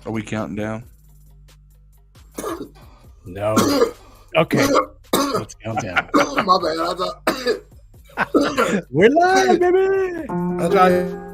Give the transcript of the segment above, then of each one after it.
Are we counting down? No. Okay. Let's count down. My bad. I thought. We're live, baby. I tried.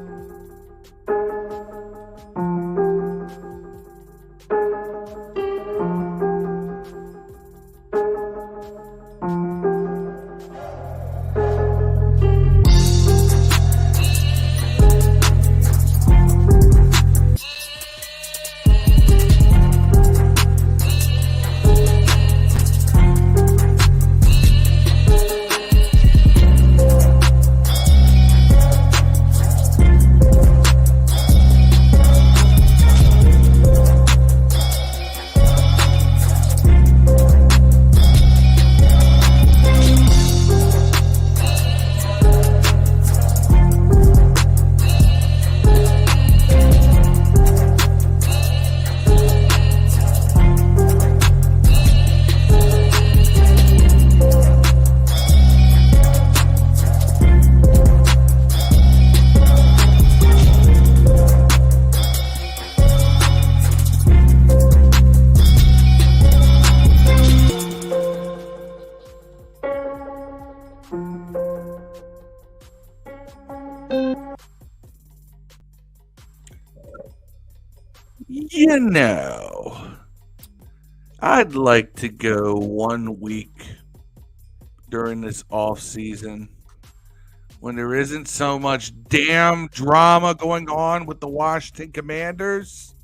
You know, I'd like to go 1 week during this off season when there isn't so much damn drama going on with the Washington Commanders.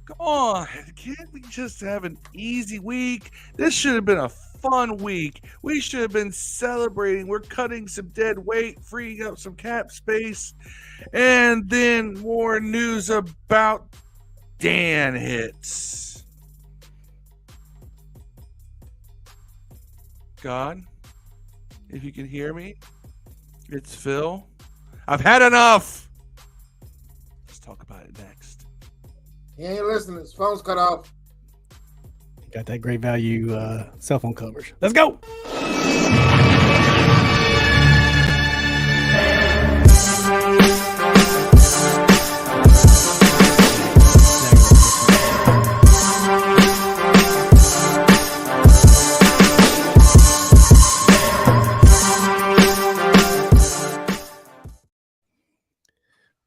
Come on, can't we just have an easy week? This should have been a fun week. We should have been celebrating. We're cutting some dead weight, freeing up some cap space, and then more news about Dan hits. God, if you can hear me, it's Phil. I've had enough. Let's talk about it next. He ain't listening. His phone's cut off. Got that great value cell phone coverage. Let's go.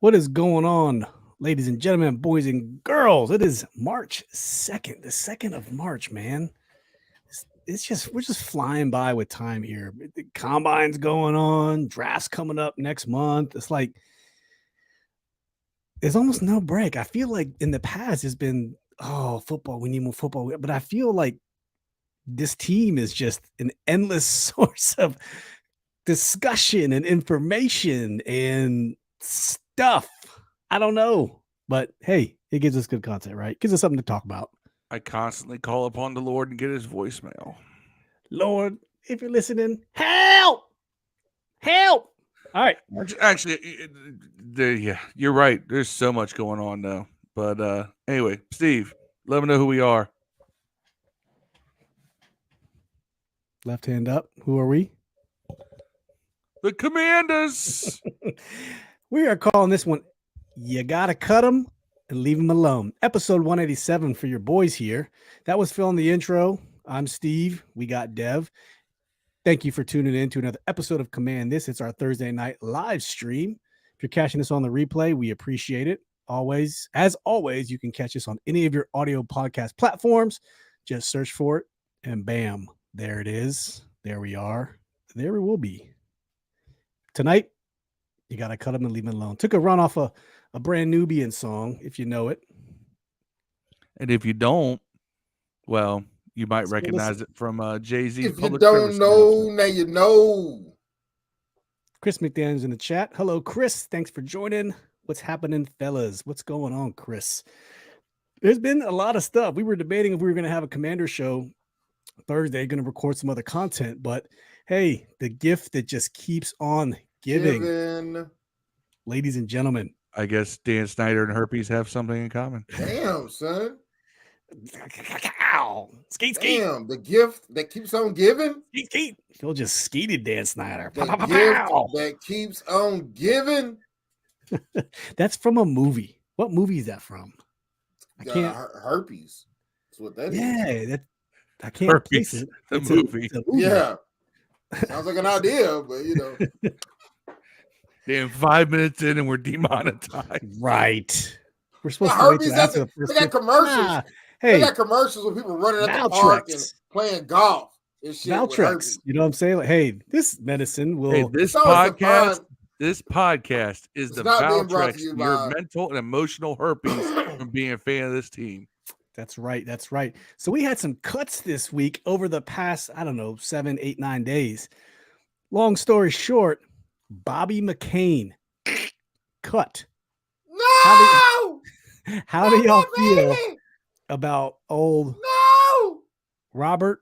What is going on, ladies and gentlemen, boys and girls? It is March 2nd, the 2nd of March, man. We're just flying by with time here. The combine's going on, drafts coming up next month. It's like there's almost no break. I feel like in the past it's been, football, we need more football. But I feel like this team is just an endless source of discussion and information and stuff. I don't know, but hey, it gives us good content, right? Gives us something to talk about. I constantly call upon the Lord and get his voicemail. Lord, if you're listening, help! All right. Actually, yeah, you're right. There's so much going on now. But anyway, Steve, let me know who we are. Left hand up. Who are we? The Commanders. We are calling this one, You Gotta Cut Them and Leave Them Alone. Episode 187 for your boys here. That was Phil in the intro. I'm Steve. We got Dev. Thank you for tuning in to another episode of Command This. It's our Thursday night live stream. If you're catching us on the replay, we appreciate it. As always, you can catch us on any of your audio podcast platforms. Just search for it and bam, there it is. There we are. There we will be. Tonight, you got to cut them and leave them alone. Took a run off a brand Nubian song, if you know it. And if you don't, well, you might recognize it from Jay-Z. If you don't know, now you know. Chris McDaniel's in the chat. Hello, Chris. Thanks for joining. What's happening, fellas? What's going on, Chris? There's been a lot of stuff. We were debating if we were going to have a Commander show Thursday, going to record some other content, but hey, the gift that just keeps on giving. Ladies and gentlemen, I guess Dan Snyder and herpes have something in common. Damn, son. Skate. Damn, the gift that keeps on giving. Skate. Phil just skated Dan Snyder. The gift that keeps on giving. That's from a movie. What movie is that from? I can't. Herpes. That's what that is. Yeah, I can't Herpes, replace it. the movie. It's a movie. Yeah. Sounds like an idea, but you know. Damn, 5 minutes in and we're demonetized. Right. We're supposed to wait till after the first. They got commercials. Ah, hey, they got commercials with people running at the park and playing golf and shit. Valtrex. You know what I'm saying? Like, hey, this medicine will. Hey, this podcast is the Valtrex, your mental and emotional herpes from being a fan of this team. That's right. That's right. So we had some cuts this week over the past, 7, 8, 9 days. Long story short, Bobby McCain cut. No! How do y'all feel about old Robert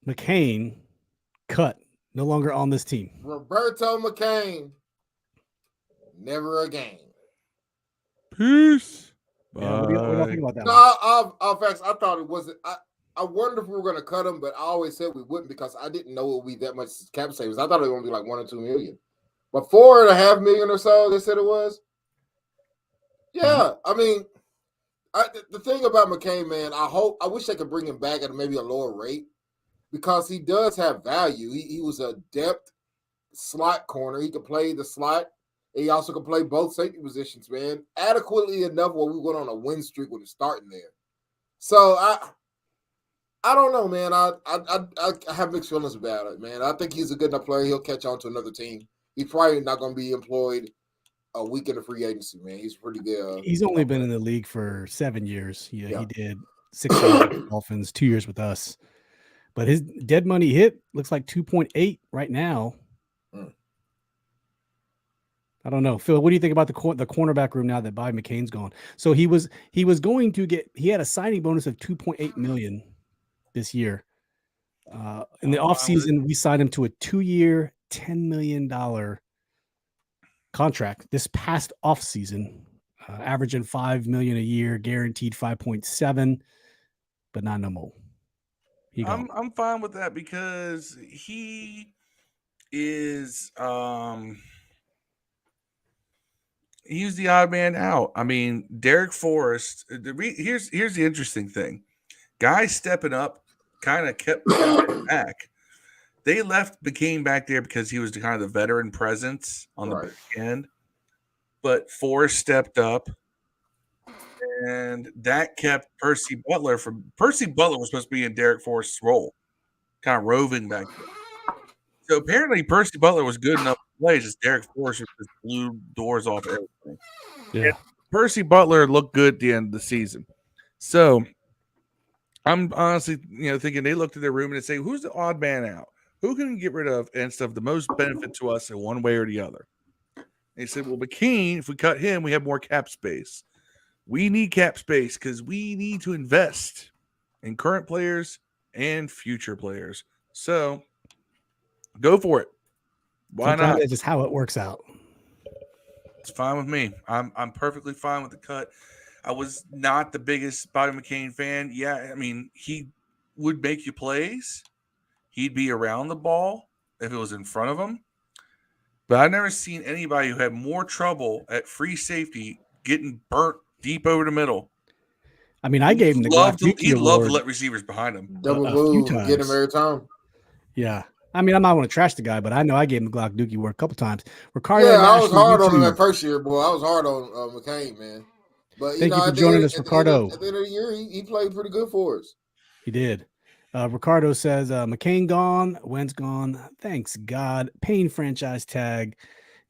McCain cut? No longer on this team. Roberto McCain. Never again. Peace. Yeah, what do you think about that? No, facts. I thought it wasn't. I wonder if we were going to cut him, but I always said we wouldn't because I didn't know it would be that much cap savings. I thought it was going to be like 1 or 2 million, but 4.5 million or so. They said it was. Yeah, I mean, the thing about McCain, man, I wish they could bring him back at maybe a lower rate because he does have value. He was a depth slot corner. He could play the slot. He also could play both safety positions, man, adequately enough where we went on a win streak with him starting there. So I don't know, man. I have mixed feelings about it, man. I think he's a good enough player. He'll catch on to another team. He's probably not going to be employed a week in the free agency, man. He's pretty good. He's only been in the league for 7 years. He did 6 years with the Dolphins, 2 years with us. But his dead money hit looks like 2.8 right now. I don't know. Phil, what do you think about the cornerback room now that Bobby McCain's gone? So he was going to he had a signing bonus of 2.8 million this year. In the offseason, we signed him to a 2-year, $10 million contract this past offseason, averaging $5 million a year, guaranteed 5.7, but not no more. I'm fine with that because he is he's the odd man out. I mean, Derek Forrest. Here's the interesting thing: guys stepping up kind of kept back. They left McCain back there because he was kind of the veteran presence on the back end, but Forrest stepped up, and that kept Percy Butler from. Percy Butler was supposed to be in Derek Forrest's role, kind of roving back there. So apparently, Percy Butler was good enough to play. Just Derek Forrest just blew doors off everything. Yeah, and Percy Butler looked good at the end of the season. So I'm honestly, thinking they looked at their room and they say, "Who's the odd man out? Who can we get rid of and stuff the most benefit to us in one way or the other?" They said, "Well, McCain, if we cut him, we have more cap space. We need cap space because we need to invest in current players and future players. So go for it. Why sometimes not? That's just how it works out. It's fine with me. I'm perfectly fine with the cut. I was not the biggest Bobby McCain fan. Yeah, I mean, he would make you plays. He'd be around the ball if it was in front of him. But I've never seen anybody who had more trouble at free safety getting burnt deep over the middle. I mean, I gave him the he loved to let receivers behind him. Double move, get him every time. Yeah. I mean, I'm not going to trash the guy, but I know I gave him the Glock Dookie work a couple times. Ricardo, I was hard on him that first year, boy. I was hard on McCain, man. But thank you for joining us, Ricardo. At the end of the year, he played pretty good for us. He did. Ricardo says McCain gone, Wentz gone. Thanks God. Payne franchise tag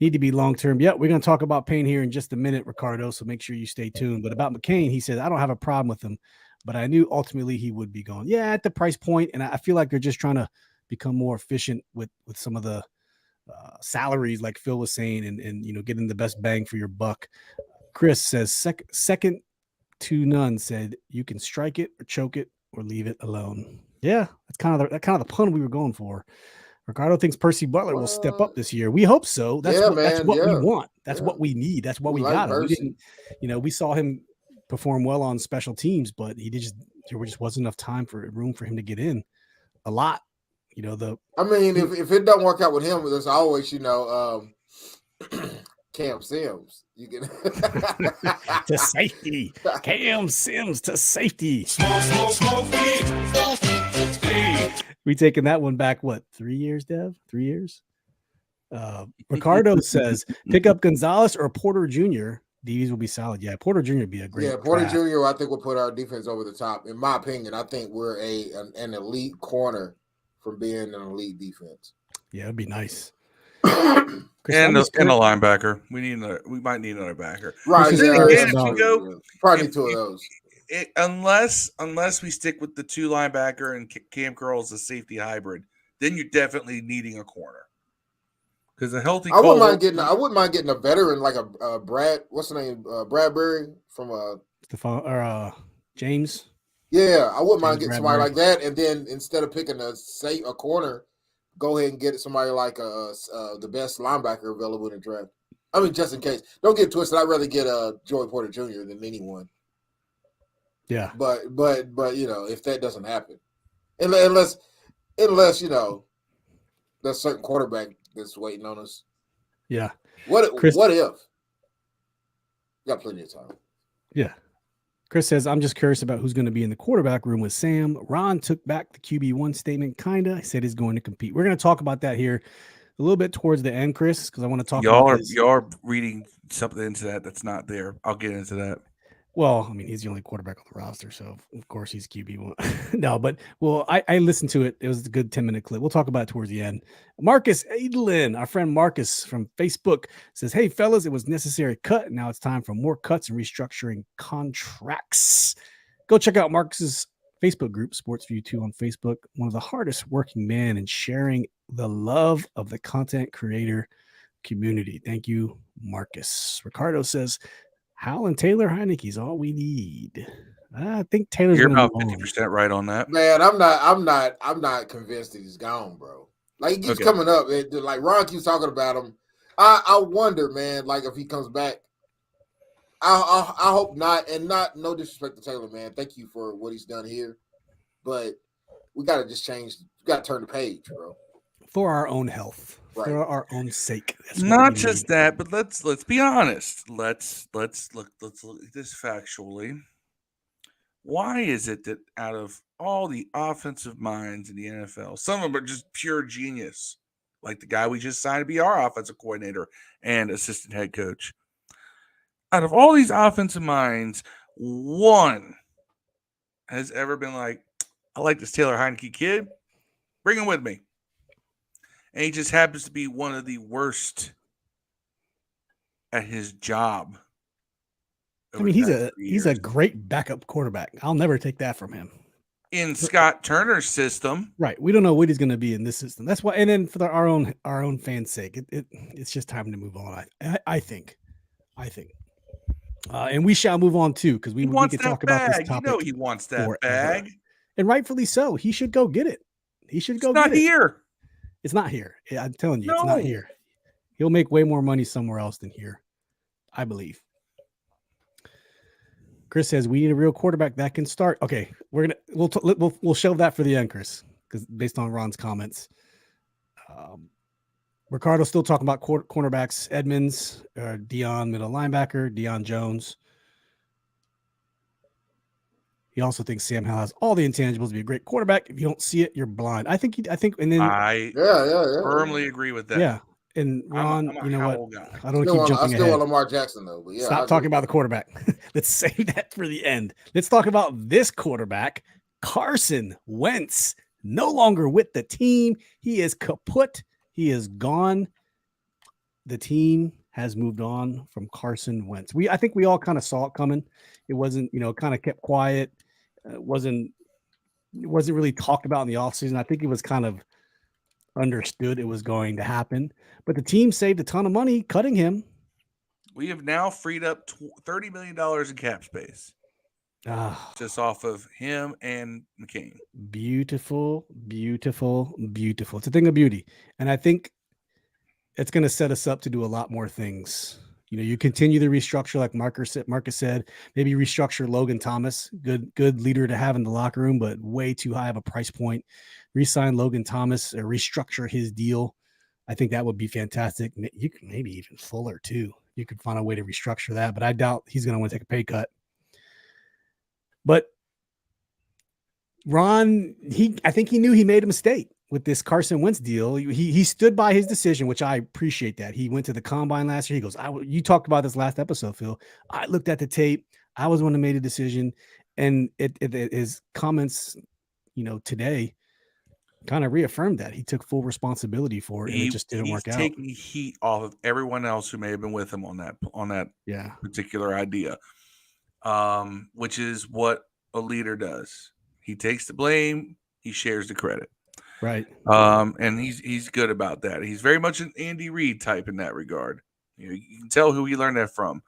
need to be long term. Yep, we're going to talk about Payne here in just a minute, Ricardo. So make sure you stay tuned. But about McCain, he said I don't have a problem with him, but I knew ultimately he would be gone. Yeah, at the price point, and I feel like they're just trying to become more efficient with some of the salaries, like Phil was saying, and getting the best bang for your buck. Chris says second to none said you can strike it or choke it or leave it alone. Yeah, that's kind of the pun we were going for. Ricardo thinks Percy Butler will step up this year. We hope so. That's what we want. That's what we need. That's what we got. We didn't, we saw him perform well on special teams, but there just wasn't enough room for him to get in a lot. I mean, if it don't work out with him, there's always, Cam Sims. You can to safety. Cam Sims to safety. Smoke. We taking that one back, what, 3 years, Dev? 3 years? Ricardo says, pick up Gonzalez or Porter Jr. These will be solid. Yeah, Porter Jr. would be a great Porter draft. Jr. I think will put our defense over the top. In my opinion, I think we're an elite corner from being an elite defense. Yeah, it'd be nice. And a linebacker. We might need another backer. Right. If you go, probably need two of those. Unless we stick with the two linebacker and Cam Curl as a safety hybrid, then you're definitely needing a corner. Because a healthy I wouldn't mind getting a veteran like a Brad. What's the name? Bradbury from James. Yeah, I wouldn't mind getting somebody like that, and then instead of picking a corner, go ahead and get somebody like the best linebacker available in the draft. I mean, just in case. Don't get twisted. I'd rather get Joey Porter Jr. than anyone. Yeah, but if that doesn't happen, unless there's a certain quarterback that's waiting on us. Yeah. What if? You got plenty of time. Yeah. Chris says, I'm just curious about who's going to be in the quarterback room with Sam. Ron took back the QB1 statement, kind of. He said he's going to compete. We're going to talk about that here a little bit towards the end, Chris, because I want to talk about this. Y'all are reading something into that's not there. I'll get into that. Well, I mean, he's the only quarterback on the roster, so of course he's QB1. No, but I listened to it. It was a good 10-minute clip. We'll talk about it towards the end. Marcus Adlin, our friend Marcus from Facebook, says, hey, fellas, it was necessary cut. Now it's time for more cuts and restructuring contracts. Go check out Marcus's Facebook group, Sports View 2 on Facebook. One of the hardest working men in sharing the love of the content creator community. Thank you, Marcus. Ricardo says, Hal and Taylor Heineke's all we need. I think Taylor's You're about 50% right on that. Man, I'm not convinced that he's gone, bro. Like, he keeps coming up. Like, Ron keeps talking about him. I wonder, man, like, if he comes back. I hope not, and no disrespect to Taylor, man. Thank you for what he's done here. But we gotta just change. We gotta turn the page, bro. For our own health. Right. For our own sake. Not just that, but let's be honest. Let's look at this factually. Why is it that out of all the offensive minds in the NFL, some of them are just pure genius, like the guy we just signed to be our offensive coordinator and assistant head coach? Out of all these offensive minds, one has ever been like, I like this Taylor Heineke kid. Bring him with me. And he just happens to be one of the worst at his job. I mean, he's a great backup quarterback. I'll never take that from him. In Scott Turner's system. Right. We don't know what he's going to be in this system. That's why, and then for our own fans' sake, it's just time to move on. I think. And we shall move on too, because we can talk about this topic. He wants that bag. And rightfully so. He should go get it. It's not here. It's not here. I'm telling you, It's not here. He'll make way more money somewhere else than here, I believe. Chris says we need a real quarterback that can start. Okay, we'll shelve that for the end, Chris, because based on Ron's comments. Ricardo's still talking about cornerbacks. Edmonds, Dion, middle linebacker, Dion Jones. He also thinks Sam Howell has all the intangibles to be a great quarterback. If you don't see it, you're blind. I firmly agree with that. Yeah. And Ron, I'm you know what? Guy. I don't keep jumping ahead. I still want Lamar Jackson though. But yeah, stop talking about the quarterback. Let's save that for the end. Let's talk about this quarterback, Carson Wentz. No longer with the team. He is kaput. He is gone. The team has moved on from Carson Wentz. I think we all kind of saw it coming. It wasn't, kind of kept quiet. It wasn't really talked about in the offseason. I think it was kind of understood it was going to happen. But the team saved a ton of money cutting him. We have now freed up $30 million in cap space. Just off of him and McCain. Beautiful, beautiful, beautiful. It's a thing of beauty. And I think it's going to set us up to do a lot more things. You continue the restructure like Marcus said, maybe restructure Logan Thomas, good leader to have in the locker room, but way too high of a price point. Resign Logan Thomas or restructure his deal. I think that would be fantastic. You can maybe even Fuller too. you could find a way to restructure that, but I doubt he's going to want to take a pay cut. But Ron, I think he knew he made a mistake with this Carson Wentz deal. He stood by his decision, which I appreciate that. He went to the combine last year. He goes, you talked about this last episode, Phil. I looked at the tape. I was the one who made a decision. And his comments, today kind of reaffirmed that he took full responsibility for it, and it just didn't work out. He's taking heat off of everyone else who may have been with him on that particular idea, which is what a leader does. He takes the blame. He shares the credit. Right. And he's good about that. He's very much an Andy Reid type in that regard. You can tell who he learned that from.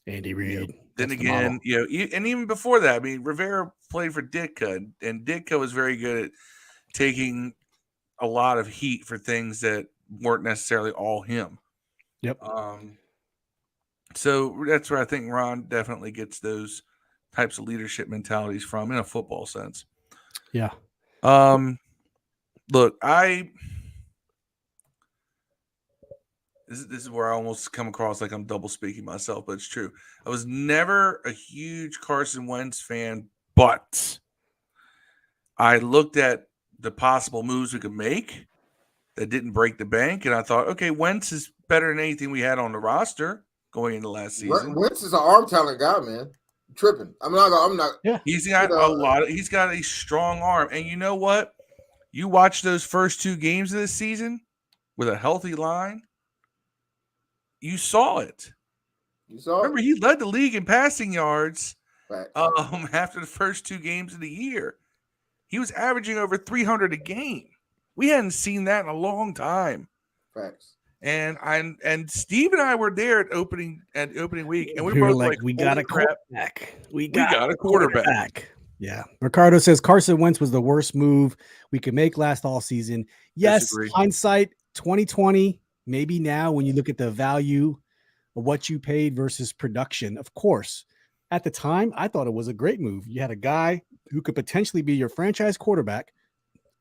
Andy Reid. Then again, and even before that, I mean, Rivera played for Ditka, and Ditka was very good at taking a lot of heat for things that weren't necessarily all him. Yep. So that's where I think Ron definitely gets those types of leadership mentalities from in a football sense. Yeah. Look, this is where I almost come across like I'm double speaking myself, but it's true. I was never a huge Carson Wentz fan, but I looked at the possible moves we could make that didn't break the bank, and I thought, okay, Wentz is better than anything we had on the roster going into last season. Wentz is an arm talent guy, man. I'm tripping. I'm not. Yeah, he's got he's got a strong arm, and you know what? You watch those first 2 games of this season with a healthy line. You saw it. Remember, he led the league in passing yards after the first 2 games of the year. He was averaging over 300 a game. We hadn't seen that in a long time. Facts. And Steve and I were there at opening week, and we were were like, we got a quarterback. We got a quarterback. Yeah. Ricardo says Carson Wentz was the worst move we could make last all season. Yes, Disagree. Hindsight 2020. Maybe now when you look at the value of what you paid versus production, of course, at the time, I thought it was a great move. You had a guy who could potentially be your franchise quarterback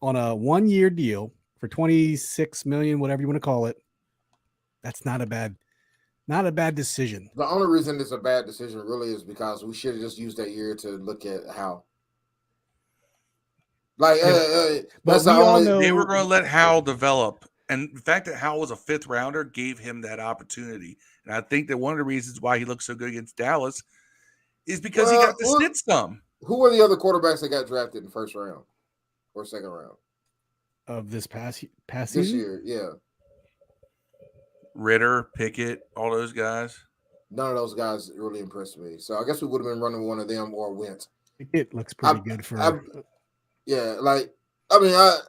on a 1-year deal for $26 million, whatever you want to call it. That's not a bad decision. The only reason it's a bad decision really is because we should have just used that year to look at how. Like, but we all know they were going to let Howell develop. And the fact that Howell was a 5th rounder gave him that opportunity. And I think that one of the reasons why he looked so good against Dallas is because he got to sit some. Who were the other quarterbacks that got drafted in the 1st round or 2nd round? Of this past this season? Year, yeah. Ritter, Pickett, all those guys. None of those guys really impressed me. So I guess we would have been running one of them or Wentz. Pickett looks pretty good for I don't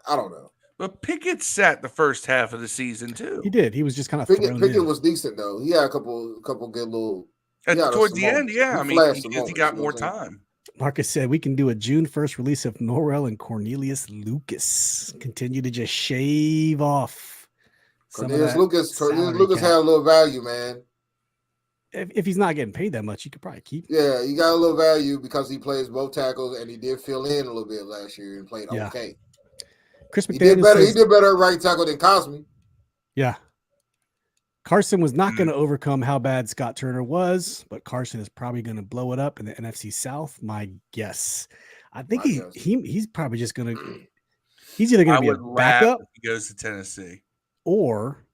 know. But Pickett sat the first half of the season too. He did. He was just kind of Pickett was decent though. He had a couple good little. Towards the end, yeah. I mean, he got more time. Marcus said we can do a June 1st release of Norrell and Cornelius Lucas. Continue to just shave off. Cornelius Lucas had a little value, man. If he's not getting paid that much, you could probably keep him. Yeah, he got a little value because he plays both tackles and he did fill in a little bit last year and played okay. Chris McDaniel he did better at right tackle than Cosme. Yeah. Carson was not going to overcome how bad Scott Turner was, but Carson is probably going to blow it up in the NFC South. My guess. I think he's probably just going to. He's either going to be a backup. If he goes to Tennessee, or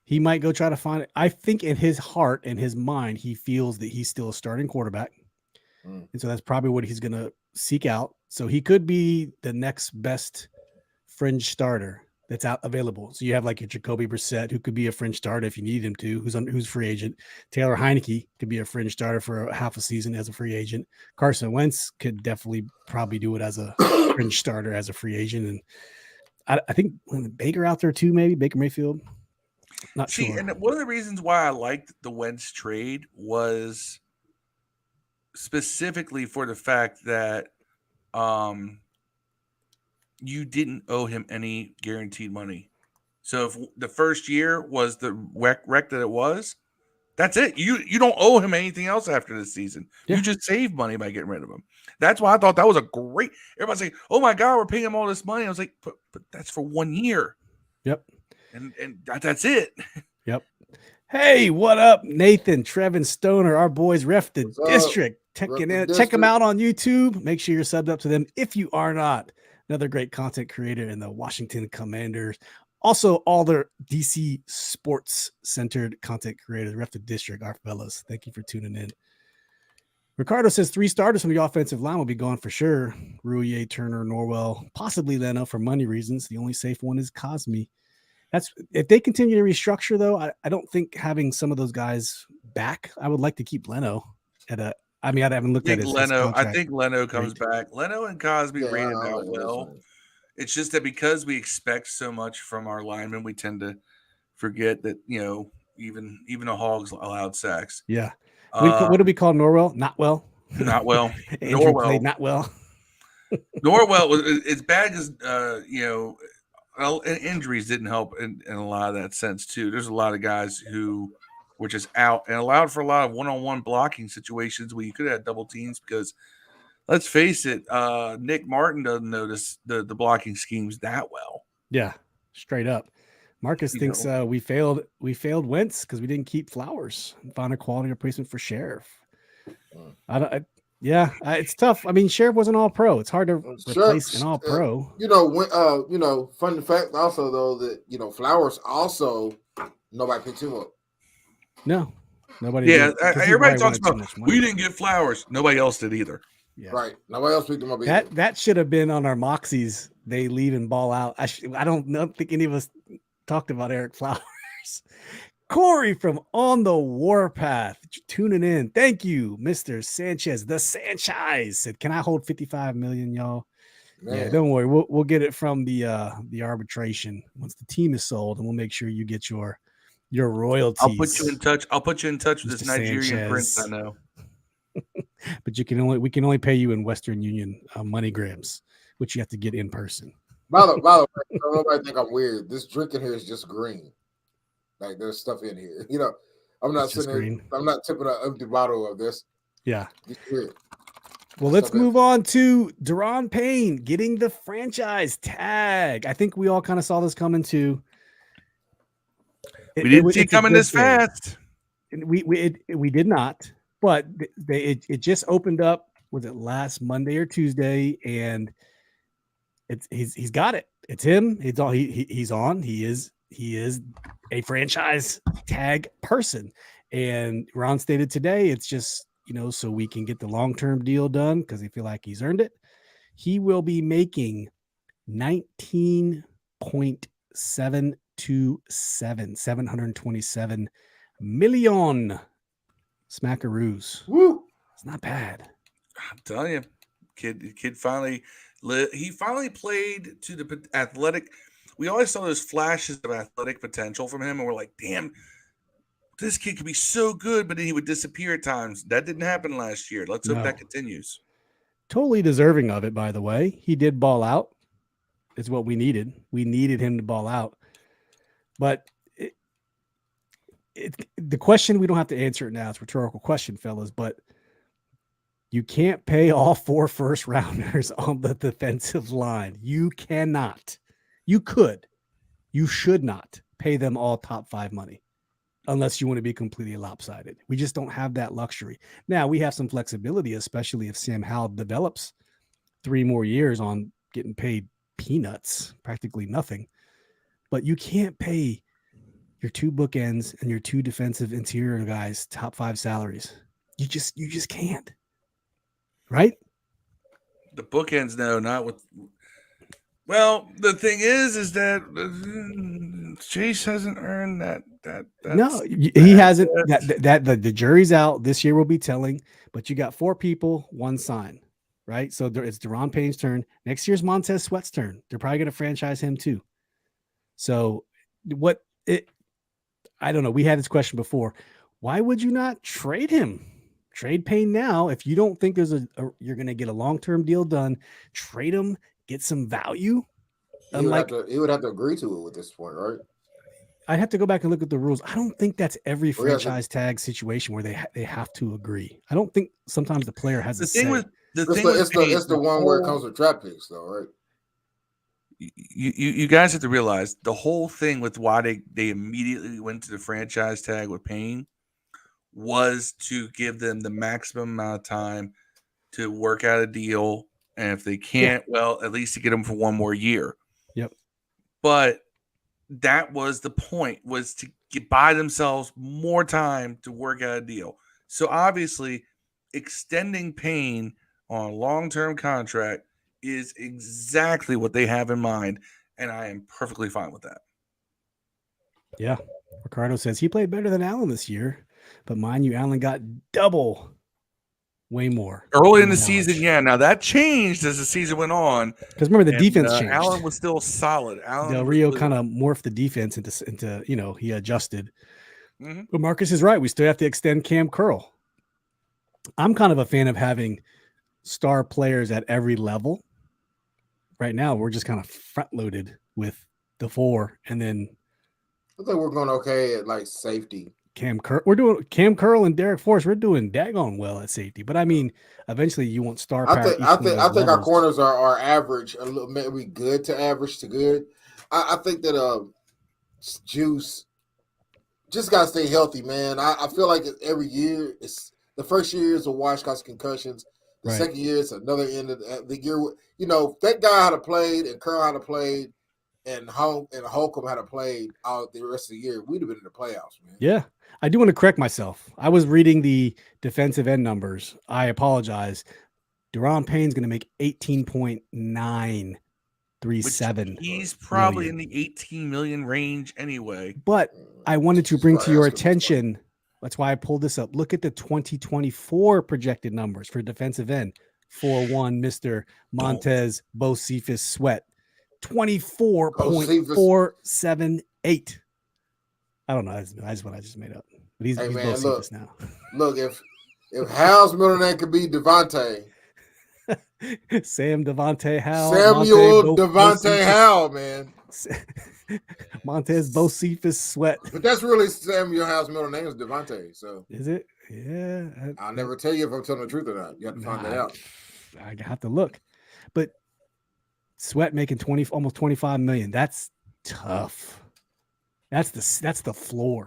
he might go try to find it. I think in his heart and his mind, he feels that he's still a starting quarterback, and so that's probably what he's going to seek out. So he could be the next best fringe starter that's out available. So you have like your Jacoby Brissett, who could be a fringe starter if you need him to, who's free agent. Taylor Heineke could be a fringe starter for a half a season as a free agent. Carson Wentz could definitely probably do it as a fringe starter as a free agent. And I think Baker out there too, maybe Baker Mayfield. Not sure. And one of the reasons why I liked the Wentz trade was specifically for the fact that you didn't owe him any guaranteed money. So if the first year was the wreck that it was, that's it. You don't owe him anything else after this season. Yeah. You just save money by getting rid of him. That's why I thought that was a great. Everybody's like, "Oh my God, we're paying him all this money." I was like, "But that's for 1 year." Yep. And that's it. Yep. Hey, what up, Nathan, Trevin Stoner, our boys, Ref the District. Check them out on YouTube. Make sure you're subbed up to them if you are not. Another great content creator in the Washington Commanders. Also, all their DC sports-centered content creators, Ref the District, our fellas. Thank you for tuning in. Ricardo says 3 starters from the offensive line will be gone for sure. Rouillet, Turner, Norwell, possibly Leno for money reasons. The only safe one is Cosme. That's if they continue to restructure, though. I don't think having some of those guys back. I would like to keep Leno at a. I mean, I haven't looked at his contract. I think Leno comes back. Leno and Cosby rated out well. It's just that because we expect so much from our linemen, we tend to forget that even a Hog's allowed sacks. Yeah. What do we call Norwell? Not well. Not well. Norwell played not well. Norwell was as bad as injuries didn't help in a lot of that sense too. There's a lot of guys who were just out and allowed for a lot of one-on-one blocking situations where you could have had double teams because let's face it, Nick Martin doesn't notice the blocking schemes that well. Yeah, straight up. Marcus thinks we failed Wentz because we didn't keep Flowers and found a quality replacement for Sheriff. It's tough. I mean, Sheriff wasn't all pro. It's hard to replace an all pro. Fun fact also though that Flowers also nobody picked him up. No, nobody. Yeah, everybody talks about we didn't get Flowers. Nobody else did either. Yeah. Right. Nobody else picked him up either. That should have been on our Moxies. They leave and ball out. I don't think any of us talked about Eric Flowers. Corey from On the Warpath tuning in. Thank you, Mr. Sanchez. The Sanchez said, "Can I hold 55 million, y'all?" Man. Yeah, don't worry. We'll get it from the arbitration once the team is sold, and we'll make sure you get your royalties. I'll put you in touch with this Nigerian Sanchez. Prince I know. But we can only pay you in Western Union MoneyGrams, which you have to get in person. By the way, nobody think I'm weird. This drink in here is just green. Like there's stuff in here. I'm not sitting. I'm not tipping an empty bottle of this. Yeah. Well, let's move on to Daron Payne getting the franchise tag. I think we all kind of saw this coming too. We didn't see it coming this fast. We did not, but it just opened up. Was it last Monday or Tuesday? And he's got it. It's him. It's all he's on. He is a franchise tag person. And Ron stated today, it's just, so we can get the long-term deal done because they feel like he's earned it. He will be making $727 million smackaroos. Woo! It's not bad. I'm telling you, kid finally played to the athletic. We always saw those flashes of athletic potential from him, and we're like, damn, this kid could be so good, but then he would disappear at times. That didn't happen last year. Let's hope that continues. Totally deserving of it, by the way. He did ball out. It's what we needed. We needed him to ball out. But the question, we don't have to answer it now. It's a rhetorical question, fellas, but you can't pay all 4 first-rounders on the defensive line. You cannot. You could. You should not pay them all top 5 money unless you want to be completely lopsided. We just don't have that luxury. Now, we have some flexibility, especially if Sam Howell develops 3 more years on getting paid peanuts, practically nothing. But you can't pay your 2 bookends and your 2 defensive interior guys top 5 salaries. You just can't. Right? The bookends, no, not with. Well, the thing is that Chase hasn't earned that. No, he hasn't. The jury's out. This year will be telling. But you got 4 people, 1 sign, right? So it's Daron Payne's turn. Next year's Montez Sweat's turn. They're probably going to franchise him too. So I don't know. We had this question before. Why would you not trade him? Trade Payne now. If you don't think you're going to get a long-term deal done, trade him, get some value. He would have to agree to it at this point, right? I'd have to go back and look at the rules. I don't think that's every franchise tag situation where they have to agree. I don't think sometimes the player has it's the one where it comes with draft picks, though, right? you guys have to realize the whole thing with why they immediately went to the franchise tag with Payne was to give them the maximum amount of time to work out a deal, and if they can't, well, at least to get them for one more year. Yep. But that was the point, was to buy themselves more time to work out a deal. So obviously, extending Payne on a long-term contract is exactly what they have in mind, and I am perfectly fine with that. Yeah. Ricardo says he played better than Allen this year, but mind you, Allen got double, way more early in the season. Yeah, now that changed as the season went on. Because remember, the defense changed. Allen was still solid. Del Rio kind of morphed the defense into he adjusted. Mm-hmm. But Marcus is right. We still have to extend Cam Curl. I'm kind of a fan of having star players at every level. Right now, we're just kind of front loaded with the 4, and then I think we're going okay at like safety. We're doing Cam Curl and Derek Forrest. We're doing daggone well at safety, but I mean, eventually you want star power. I think our corners are average, a little maybe good to average to good. I think that Juice just got to stay healthy, man. I feel like every year it's the first year is a wash because of concussions. The second year is another end of the year. You know, that guy had played and Curl had played and Holcomb had played out the rest of the year. We'd have been in the playoffs, man. Yeah. I do want to correct myself. I was reading the defensive end numbers. I apologize. Daron Payne's going to make $18.937. He's probably in the 18 million range anyway. But I wanted to bring to your attention, that's why I pulled this up. Look at the 2024 projected numbers for defensive end. 4-1, Mr. Montez Bocephus Sweat. 24.478. I don't know. That's what I just made up. But he's Bocephus now. Look, if Hal's middle name could be Devontae. Sam Devontae Hal. Samuel Devontae Hal, man. Montez Bocephus Sweat. But that's really Samuel Hal's middle name is Devontae. So is it? Yeah. I'll never tell you if I'm telling the truth or not. You have to find that out. I have to look. But Sweat making almost 25 million. That's tough. That's the floor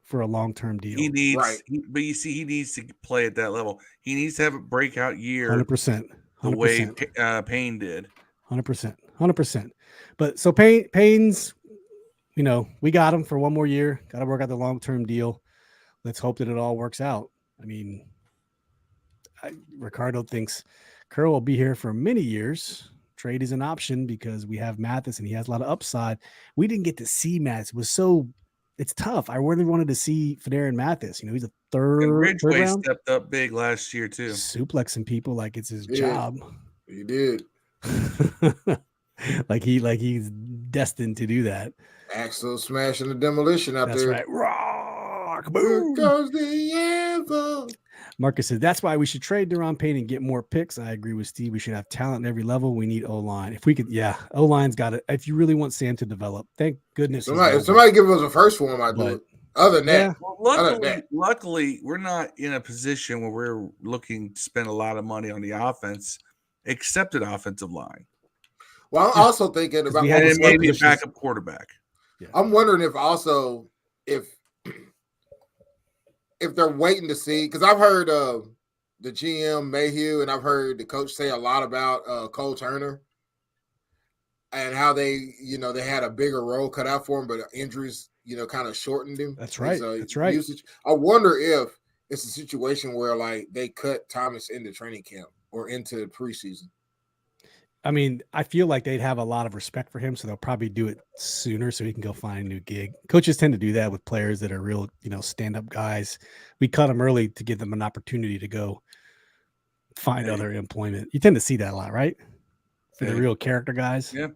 for a long-term deal. He needs, but you see, he needs to play at that level. He needs to have a breakout year. 100%. The way Payne did. 100%. But so Payne's, we got him for one more year. Got to work out the long-term deal. Let's hope that it all works out. I mean, Ricardo thinks Curl will be here for many years. Trade is an option because we have Mathis and he has a lot of upside. We didn't get to see Mathis. It's tough. I really wanted to see Federian Mathis. He's a third. And Ridgeway stepped up big last year too. Suplexing people like it's his job. He did. like he's destined to do that. Axel smashing the demolition out That's there. That's right. Rock. Boom. Here goes the anthem. Marcus says that's why we should trade Daron Payne and get more picks. I agree with Steve. We should have talent at every level. We need O-line. If we could, O-line's got it. If you really want Sam to develop, thank goodness. If somebody give us a first for him, I'd do it. Other than that, luckily, we're not in a position where we're looking to spend a lot of money on the offense, except at offensive line. Well, I'm also thinking about maybe a backup quarterback. Yeah. I'm wondering if they're waiting to see, because I've heard the GM Mayhew and I've heard the coach say a lot about Cole Turner and how they had a bigger role cut out for him, but injuries, kind of shortened him. That's right. That's right. Usage. I wonder if it's a situation where like they cut Thomas into training camp or into preseason. I mean, I feel like they'd have a lot of respect for him, so they'll probably do it sooner so he can go find a new gig. Coaches tend to do that with players that are real, stand-up guys. We cut them early to give them an opportunity to go find other employment. You tend to see that a lot, right? For the real character guys. Yeah.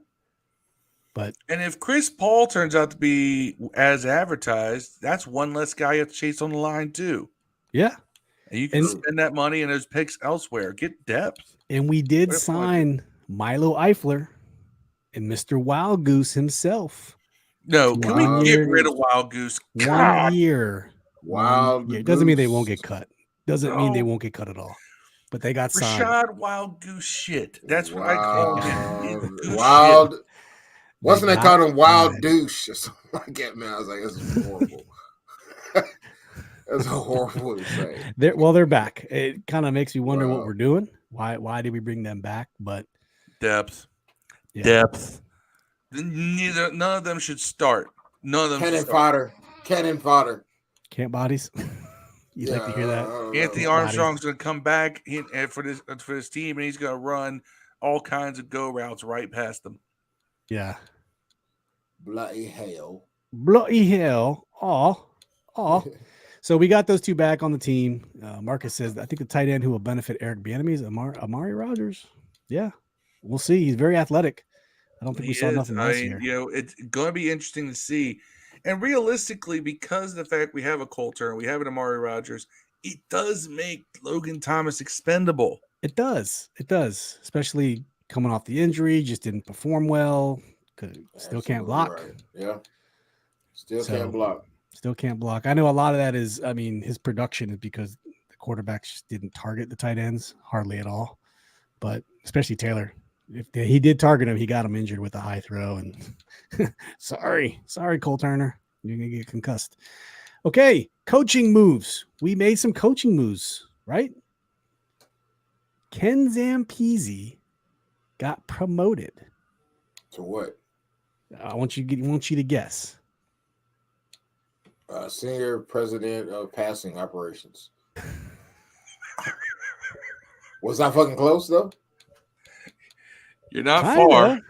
And if Chris Paul turns out to be as advertised, that's one less guy you have to chase on the line too. Yeah. And you can spend that money and those picks elsewhere. Get depth. And we did sign Milo Eifler and Mr. Wild Goose himself. No, can we get rid of Wild Goose? 1 year. Wild Goose. It doesn't mean they won't get cut. Doesn't mean they won't get cut at all. But they got signed. Rashad Wild Goose shit. That's what I call him. Wasn't they called him Wild Douche or something like that, man? I was like, this is horrible. That's horrible to say. They're back. It kind of makes me wonder what we're doing. Why did we bring them back? But depth. None of them should start. None of them. Cannon fodder. Camp bodies. You'd like to hear that? Anthony Armstrong's going to come back for this team, and he's going to run all kinds of go routes right past them. Yeah. Bloody hell. Oh. So we got those two back on the team. Marcus says, I think the tight end who will benefit Eric Bieniemy is Amari Rodgers. Yeah, we'll see. He's very athletic. I don't think we saw nothing last year. It's going to be interesting to see. And realistically, because of the fact we have a Cole Turner, we have an Amari Rodgers, it does make Logan Thomas expendable. It does. Especially coming off the injury, just didn't perform well. Still can't block. Right. Yeah. Can't block. Still can't block. I know a lot of that is, his production is because the quarterbacks just didn't target the tight ends hardly at all. But especially Taylor. If he did target him, he got him injured with a high throw. And sorry, Cole Turner. You're going to get concussed. Okay, coaching moves. We made some coaching moves, right? Ken Zampese got promoted. To what? I want you to guess. Senior president of passing operations. Was I fucking close though? You're not far.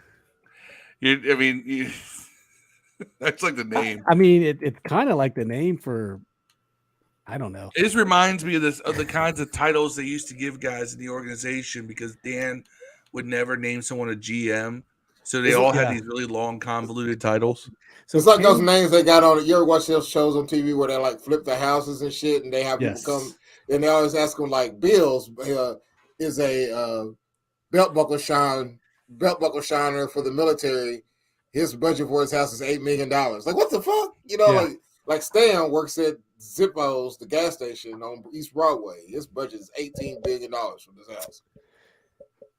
That's like the name. It's kind of like the name for, I don't know. It just reminds me of the kinds of titles they used to give guys in the organization because Dan would never name someone a GM. So they all had these really long, convoluted titles. So it's like those names they got on it. You ever watch those shows on TV where they like flip the houses and shit, and they have people come and they always ask them like, Bills is a belt buckle shiner for the military. His budget for his house is $8 million. Like, what the fuck? Like Stan works at Zippo's, the gas station on East Broadway. His budget is $18 billion for this house.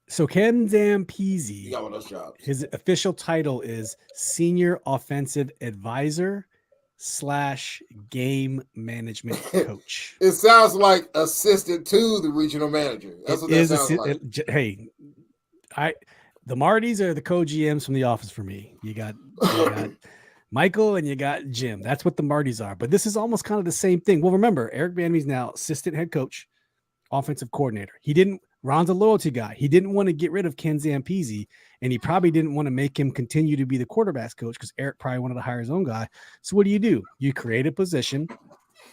So Ken Zampese, got one of those jobs. His official title is Senior Offensive Advisor / Game Management Coach. It sounds like assistant to the regional manager. That's what that sounds like. The Martys are the co-GMs from The Office for me. You got Michael and you got Jim. That's what the Martys are. But this is almost kind of the same thing. Well, remember, Eric Bieniemy's now assistant head coach, offensive coordinator. Ron's a loyalty guy. He didn't want to get rid of Ken Zampese, and he probably didn't want to make him continue to be the quarterback's coach because Eric probably wanted to hire his own guy. So what do? You create a position,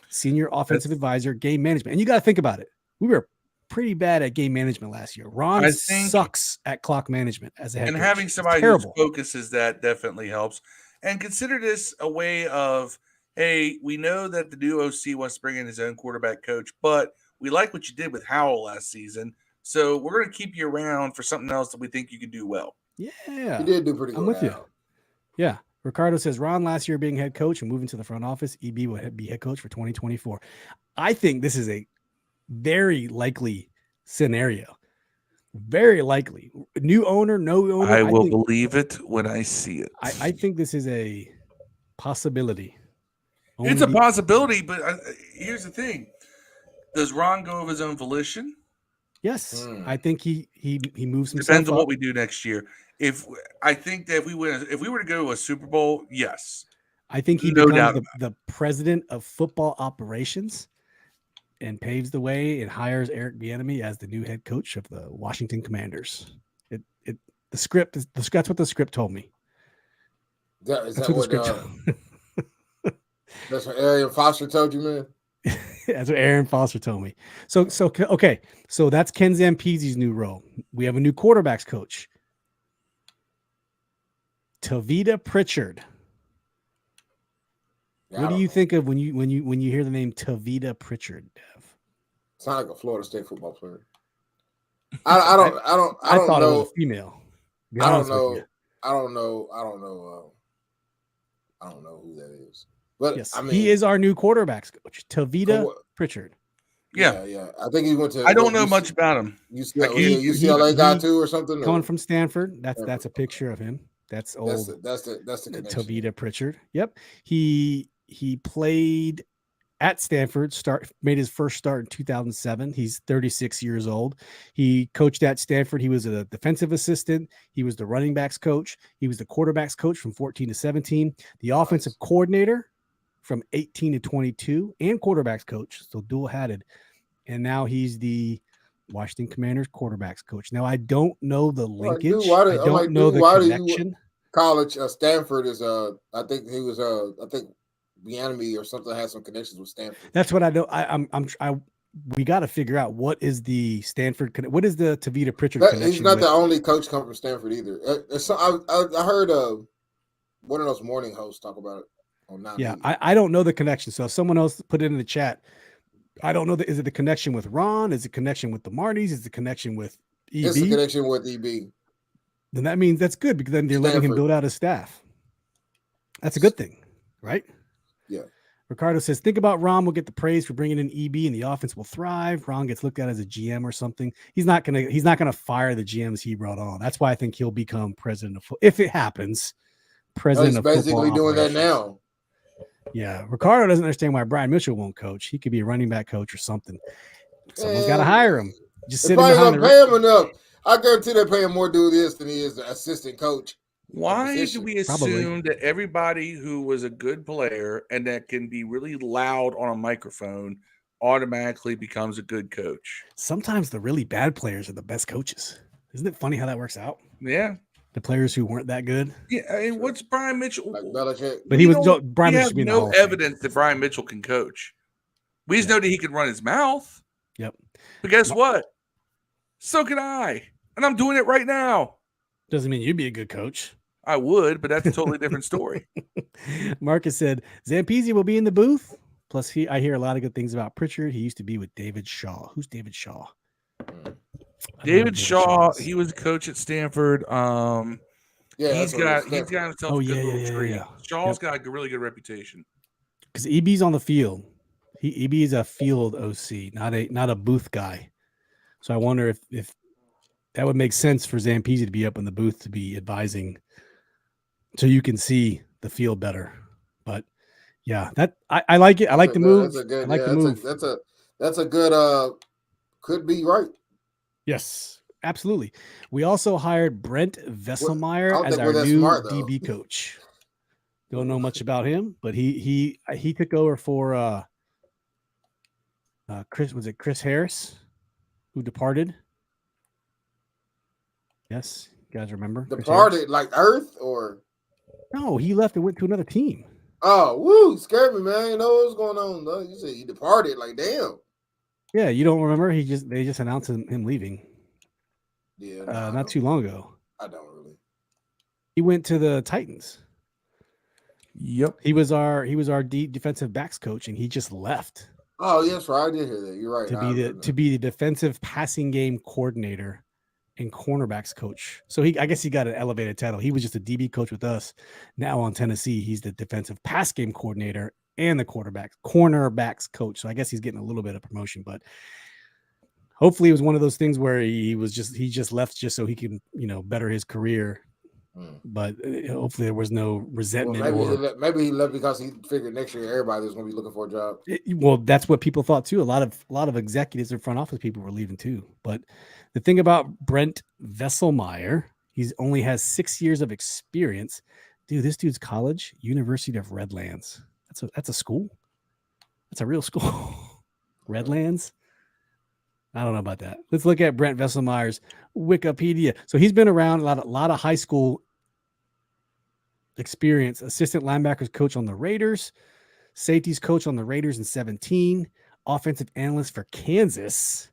senior offensive advisor, game management. And you got to think about it. We were pretty bad at game management last year. Ron sucks at clock management as a head coach. And having somebody who focuses that definitely helps. And consider this a way of, hey, we know that the new OC wants to bring in his own quarterback coach, but we like what you did with Howell last season. So we're going to keep you around for something else that we think you can do well. Yeah. You did do pretty good. I'm with you. Yeah. Ricardo says, Ron last year being head coach and moving to the front office, EB will be head coach for 2024. I think this is a very likely scenario. Very likely. New owner, no owner. I will believe it when I see it. I think this is a possibility. It's a possibility, but here's the thing. Does Ron go of his own volition? Yes, I think he moves himself. Depends on what we do next year. I think that if we were to go to a Super Bowl, yes. I think he becomes the president of football operations and paves the way and hires Eric Bieniemy as the new head coach of the Washington Commanders. That's what the script told me. That's what Arian Foster told you, man. That's what Aaron Foster told me. So okay. So that's Ken Zampese's new role. We have a new quarterbacks coach. Tavita Pritchard. What do you think of when you hear the name Tavita Pritchard, Dev? Sound like a Florida State football player. I don't thought know. It was a female. I don't know who that is. But yes, he is our new quarterbacks coach, Tavita Pritchard. Yeah. I think he went to. I don't know much about him. UCLA guy too, or something. Coming from Stanford. That's a picture of him. That's old. That's the connection. Tavita Pritchard. Yep. He played at Stanford, made his first start in 2007. He's 36 years old. He coached at Stanford. He was a defensive assistant. He was the running backs coach. He was the quarterbacks coach from 14 to 17, the offensive coordinator from 18 to 22, and quarterbacks coach. So dual hatted. And now he's the Washington Commanders quarterbacks coach. Now I don't know the linkage. I don't know the connection. College Stanford is I think he was Bianami or something has some connections with Stanford. That's what I know. We got to figure out what is the Stanford. What is the Tavita Pritchard connection? He's not the only coach come from Stanford either. I heard one of those morning hosts talk about it on 9. Yeah, I don't know the connection. So if someone else put it in the chat, I don't know. Is it the connection with Ron? Is it connection with the Martys? Is it the connection with EB? It's the connection with EB. Then that means that's good because then they're letting him build out his staff. That's a good thing, right? Yeah. Ricardo says, think about Ron will get the praise for bringing in EB and the offense will thrive. Ron gets looked at as a GM or something. He's not gonna fire the GMs he brought on. That's why I think he'll become president of if it happens. President of he's basically doing that now. Yeah. Ricardo doesn't understand why Brian Mitchell won't coach. He could be a running back coach or something. Someone's got to hire him. Just sit behind pay him enough. I guarantee they're paying more to do this than he is the assistant coach. Why do we assume that everybody who was a good player and that can be really loud on a microphone automatically becomes a good coach? Sometimes the really bad players are the best coaches. Isn't it funny how that works out? Yeah. The players who weren't that good. Yeah, I mean, what's Brian Mitchell? Like Belichick. But Brian Mitchell. We have no evidence that Brian Mitchell can coach. We just know that he can run his mouth. Yep. But guess what? So can I. And I'm doing it right now. Doesn't mean you'd be a good coach. I would, but that's a totally different story. Marcus said, Zampese will be in the booth. Plus, I hear a lot of good things about Pritchard. He used to be with David Shaw. Who's David Shaw? David Shaw, he was a coach at Stanford. He's got himself a good little tree. Yeah. Shaw's got a really good reputation. Because EB's on the field. EB is a field OC, not a booth guy. So I wonder if that would make sense for Zampese to be up in the booth to be advising, so you can see the field better. But yeah, that I like it. I like the move. I like the move. That's a good. Could be right. Yes, absolutely. We also hired Brent Vesselmeyer as our new DB coach. Don't know much about him, but he took over for Chris Harris, who departed. Yes, you guys remember? Departed like Earth or? No, he left and went to another team. Oh, woo! Scared me, man. You know what's going on, though. You said he departed. Like, damn. Yeah, you don't remember? They just announced him leaving. Yeah, not too long ago. I don't really. He went to the Titans. Yep. He was our defensive backs coach, and he just left. Oh, yes, right. I did hear that. You're right. To be the defensive passing game coordinator and cornerbacks coach. So I guess he got an elevated title. He was just a DB coach with us. Now on Tennessee, he's the defensive pass game coordinator and the cornerbacks coach. So I guess he's getting a little bit of promotion, but hopefully it was one of those things where he just left just so he can, better his career. But hopefully there was no resentment. Well, maybe he left because he figured next year everybody was going to be looking for a job. Well, that's what people thought too. A lot of executives and front office people were leaving too. But the thing about Brent Vesselmeyer, he only has 6 years of experience. Dude, this dude's college, University of Redlands. That's a school. That's a real school. Redlands. I don't know about that. Let's look at Brent Vesselmeyer's Wikipedia. So he's been around a lot of high school experience. Assistant linebackers coach on the Raiders, safeties coach on the Raiders in 2017, offensive analyst for Kansas.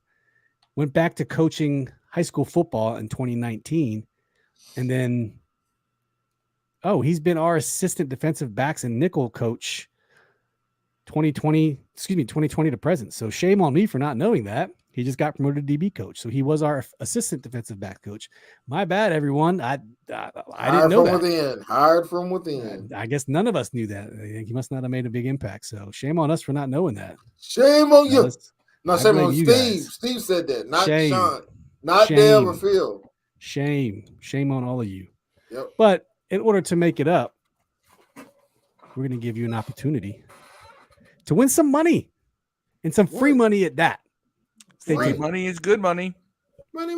Went back to coaching high school football in 2019. And then, he's been our assistant defensive backs and nickel coach 2020 to present. So shame on me for not knowing that. He just got promoted to DB coach. So he was our assistant defensive back coach. My bad, everyone. I didn't know that. Hired from within. I guess none of us knew that. He must not have made a big impact. So shame on us for not knowing that. Shame on you. No, shame on Steve. Guys. Steve said that, not Sean. Not Dale or Phil. Shame on all of you. Yep. But in order to make it up, we're going to give you an opportunity to win some money and some free money at that. Free money is good money. Money.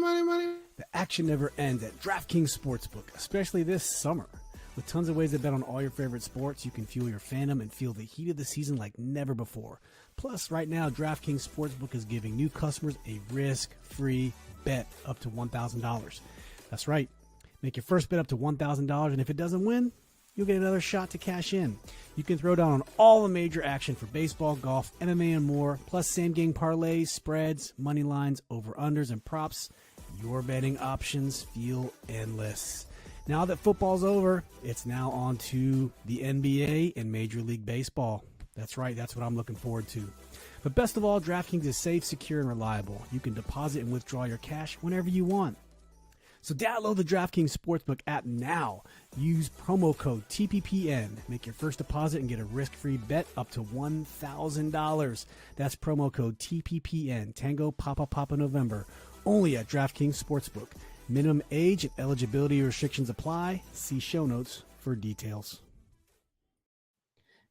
The action never ends at DraftKings Sportsbook, especially this summer. With tons of ways to bet on all your favorite sports, you can fuel your fandom and feel the heat of the season like never before. Plus, right now, DraftKings Sportsbook is giving new customers a risk-free bet up to $1,000. That's right. Make your first bet up to $1,000, and if it doesn't win, you'll get another shot to cash in. You can throw down on all the major action for baseball, golf, MMA, and more, plus same-game parlays, spreads, money lines, over-unders, and props. Your betting options feel endless. Now that football's over, it's now on to the NBA and Major League Baseball. That's right, that's what I'm looking forward to. But best of all, DraftKings is safe, secure, and reliable. You can deposit and withdraw your cash whenever you want. So download the DraftKings Sportsbook app now. Use promo code TPPN. Make your first deposit and get a risk-free bet up to $1,000. That's promo code TPPN. Tango Papa November. Only at DraftKings Sportsbook. Minimum age and eligibility restrictions apply. See show notes for details.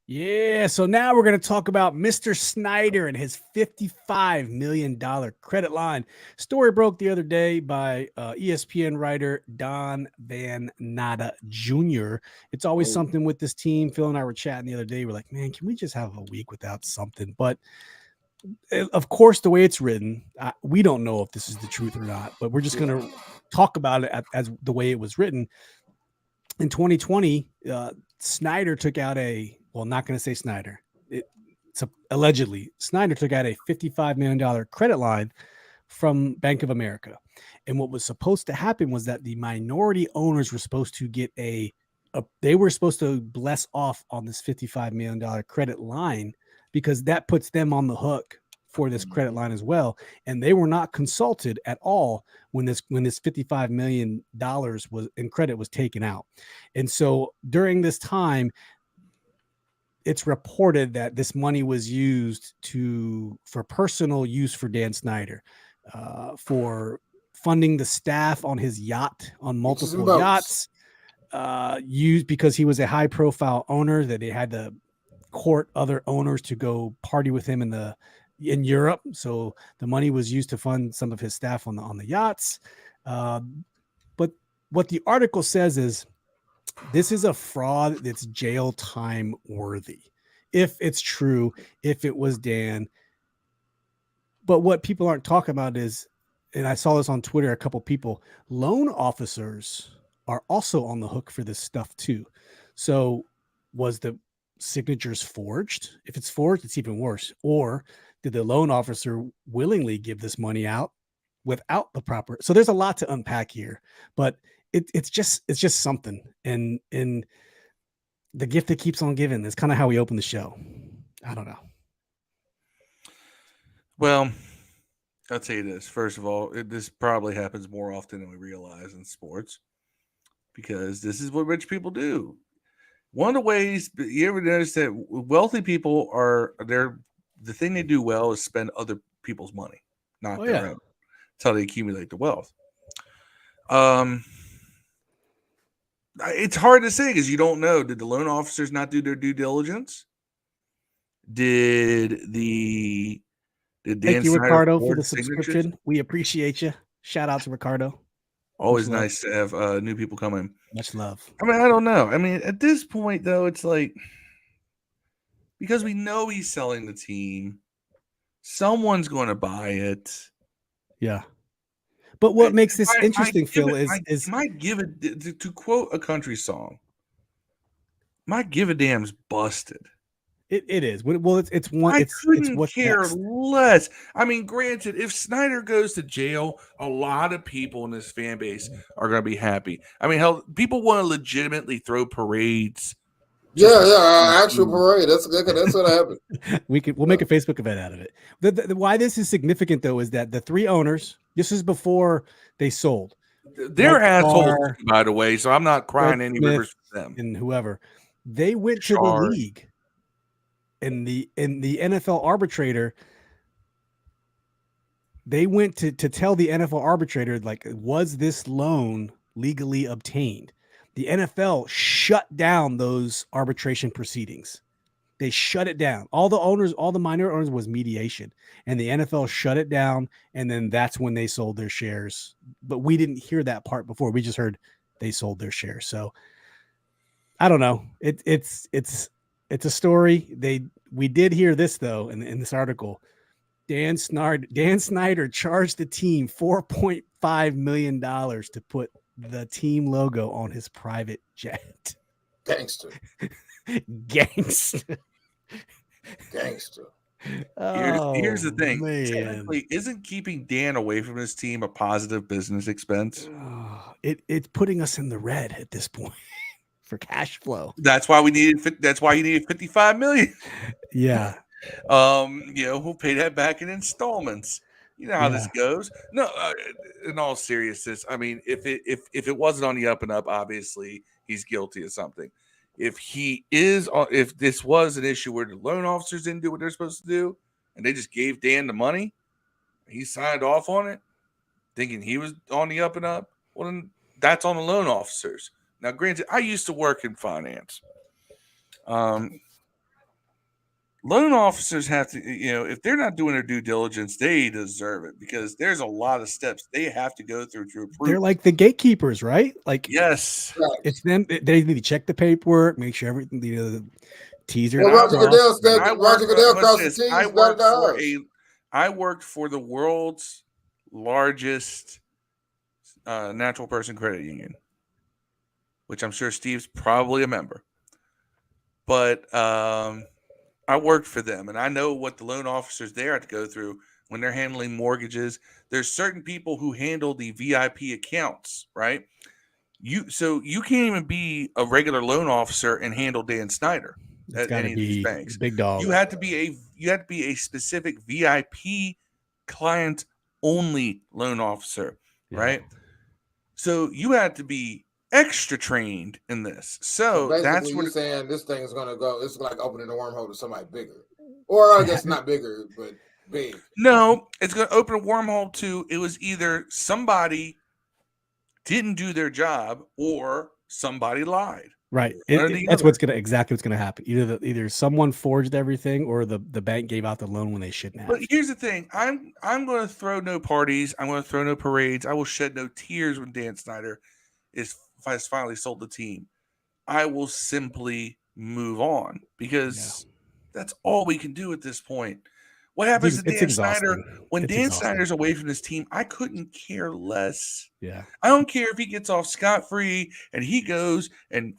Yeah, so now we're going to talk about Mr. Snyder and his $55 million credit line. Story broke the other day by ESPN writer Don Van Natta Jr. It's always something with this team. Phil and I were chatting the other day. We're like, man, can we just have a week without something? But of course, the way it's written, we don't know if this is the truth or not, but we're just going to talk about it as the way it was written. In 2020, Snyder took out not going to say Snyder. Allegedly, Snyder took out a $55 million credit line from Bank of America. And what was supposed to happen was that the minority owners were supposed to get they were supposed to bless off on this $55 million credit line, because that puts them on the hook for this credit line as well. And they were not consulted at all when this $55 million was in credit was taken out. And so during this time, it's reported that this money was used for personal use for Dan Snyder, for funding the staff on his yacht, on multiple yachts, used because he was a high profile owner that they had to court other owners to go party with him in Europe. So the money was used to fund some of his staff on the yachts. But what the article says is this is a fraud that's jail time worthy, if it's true, if it was Dan. But what people aren't talking about is, and I saw this on Twitter, a couple people, loan officers are also on the hook for this stuff too. So was the signatures forged? If it's forged, it's even worse. Or did the loan officer willingly give this money out without the proper? So there's a lot to unpack here, but it's just something. And the gift that keeps on giving is kind of how we open the show. I don't know. Well, I'll tell you this. First of all, this probably happens more often than we realize in sports, because this is what rich people do. One of the ways you ever notice that wealthy people the thing they do well is spend other people's money, not their own. That's how they accumulate the wealth. It's hard to say because you don't know. Did the loan officers not do their due diligence? Did Thank you, Ricardo, for the subscription. We appreciate you. Shout out to Ricardo. Always nice to have new people come in. Much love. I mean, I don't know. I mean, at this point, though, it's like, because we know he's selling the team, someone's going to buy it. Yeah. But what makes this interesting, Phil, is might give it, to quote a country song, "My give a damn's busted." It is. Well, it's one. I It's what care next. less. I mean, granted, if Snyder goes to jail, a lot of people in this fan base are going to be happy. I mean, hell, people want to legitimately throw parades. Actual parade. That's what happened. We'll make a Facebook event out of it. Why this is significant, though, is that the three owners. This is before they sold. They're assholes, by the way. So I'm not crying any rivers for them. And whoever they went to the league. In the NFL arbitrator, they went to tell the NFL arbitrator, like, was this loan legally obtained? The NFL shut down those arbitration proceedings. They shut it down. All the minor owners was mediation, and the NFL shut it down. And then that's when they sold their shares. But we didn't hear that part before. We just heard they sold their shares. So I don't know. It's a story. We did hear this though in this article. Dan Snyder charged the team $4.5 million to put the team logo on his private jet. Gangster. Gangster. Here's the thing. Man. Technically, isn't keeping Dan away from his team a positive business expense? It's putting us in the red at this point for cash flow. That's why he needed $55 million. Yeah. We'll pay that back in installments. You know how this goes. No, in all seriousness, I mean, if it wasn't on the up and up, obviously he's guilty of something. If this was an issue where the loan officers didn't do what they're supposed to do, and they just gave Dan the money, he signed off on it, thinking he was on the up and up, well, then that's on the loan officers. Now, granted, I used to work in finance. Loan officers have to, if they're not doing their due diligence, they deserve it because there's a lot of steps they have to go through to approve. They're like the gatekeepers, right? Like, yes, it's them. They need to check the paperwork, make sure everything, the teaser. Well, Roger Goodell crossed the T's. I worked for the world's largest natural person credit union, which I'm sure Steve's probably a member. But I worked for them, and I know what the loan officers there have to go through when they're handling mortgages. There's certain people who handle the VIP accounts, right? You can't even be a regular loan officer and handle Dan Snyder at any of these banks. Big dog. You have to be a specific VIP client only loan officer, right? So you have to be extra trained in this. So that's what you're saying. This thing is going to go. It's like opening a wormhole to somebody bigger, or I guess not bigger, but big. No, it's going to open a wormhole to. It was either somebody didn't do their job or somebody lied. Right. That's exactly what's going to happen. Either someone forged everything or the bank gave out the loan when they shouldn't have. But here's the thing. I'm going to throw no parties. I'm going to throw no parades. I will shed no tears when Dan Snyder has finally sold the team. I will simply move on because that's all we can do at this point. What happens to Dan Snyder when Dan Snyder's away from his team? I couldn't care less. Yeah. I don't care if he gets off scot-free and he goes and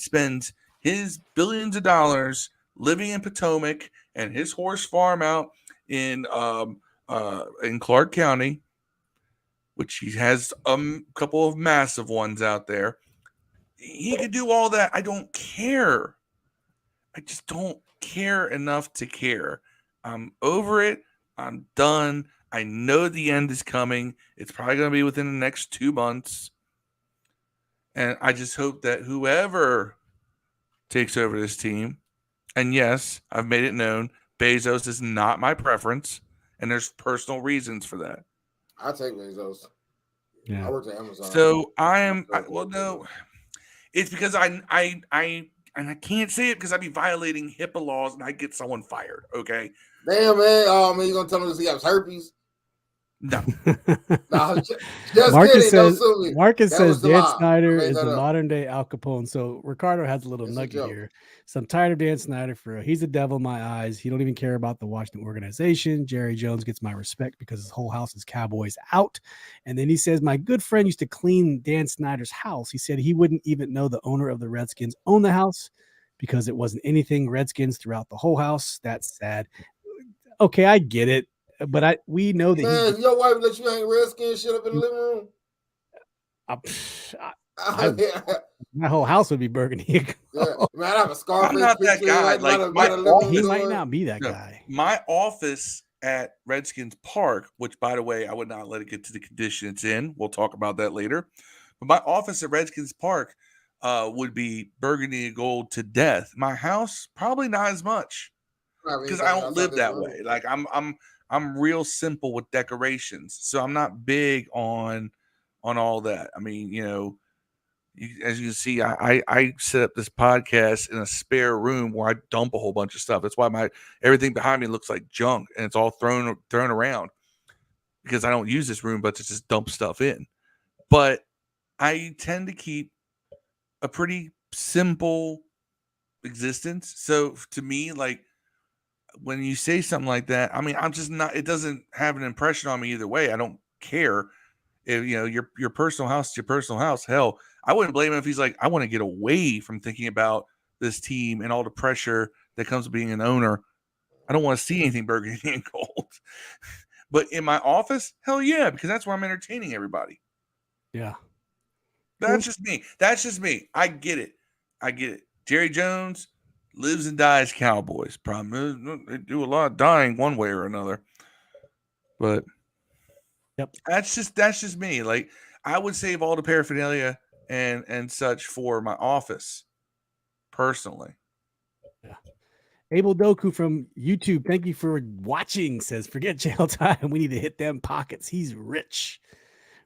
spends his billions of dollars living in Potomac and his horse farm out in Clark County, which he has a couple of massive ones out there. He could do all that. I don't care. I just don't care enough to care. I'm over it. I'm done. I know the end is coming. It's probably going to be within the next 2 months. And I just hope that whoever takes over this team, and yes, I've made it known, Bezos is not my preference, and there's personal reasons for that. I take Bezos. Yeah. I work at Amazon. So no, it's because I can't say it because I'd be violating HIPAA laws and I'd get someone fired. Okay. Damn, man. Oh, man, you going to tell him he has herpes? No. Just Marcus says Dan Snyder is the modern day Al Capone. So Ricardo has a little nugget here. So I'm tired of Dan Snyder he's a devil in my eyes. He don't even care about the Washington organization. Jerry Jones gets my respect because his whole house is Cowboys out. And then he says, my good friend used to clean Dan Snyder's house. He said he wouldn't even know the owner of the Redskins owned the house because it wasn't anything Redskins throughout the whole house. That's sad. Okay, I get it. But we know that. Man, your wife let you hang Redskins shit up in the living room. My whole house would be burgundy. Man, I have a scarf. I'm not that guy. He might not be that guy. My office at Redskins Park, which, by the way, I would not let it get to the condition it's in. We'll talk about that later. But my office at Redskins Park would be burgundy and gold to death. My house, probably not as much because I don't live that way. Like I'm real simple with decorations, so I'm not big on all that. I mean, As you can see, I set up this podcast in a spare room where I dump a whole bunch of stuff. That's why everything behind me looks like junk and it's all thrown around because I don't use this room but to just dump stuff in. But I tend to keep a pretty simple existence. So to me, like when you say something like that, I mean, I'm just not. It doesn't have an impression on me either way. I don't care. If, your personal house is your personal house. Hell, I wouldn't blame him if he's like, I want to get away from thinking about this team and all the pressure that comes with being an owner. I don't want to see anything burgundy and gold. But in my office, hell yeah, because that's where I'm entertaining everybody. Yeah. That's just me. That's just me. I get it. Jerry Jones lives and dies Cowboys. Problem is, they do a lot of dying one way or another. But yep, that's just me. Like I would save all the paraphernalia and such for my office, personally. Yeah. Abel Doku from YouTube, thank you for watching. Says, forget jail time. We need to hit them pockets. He's rich.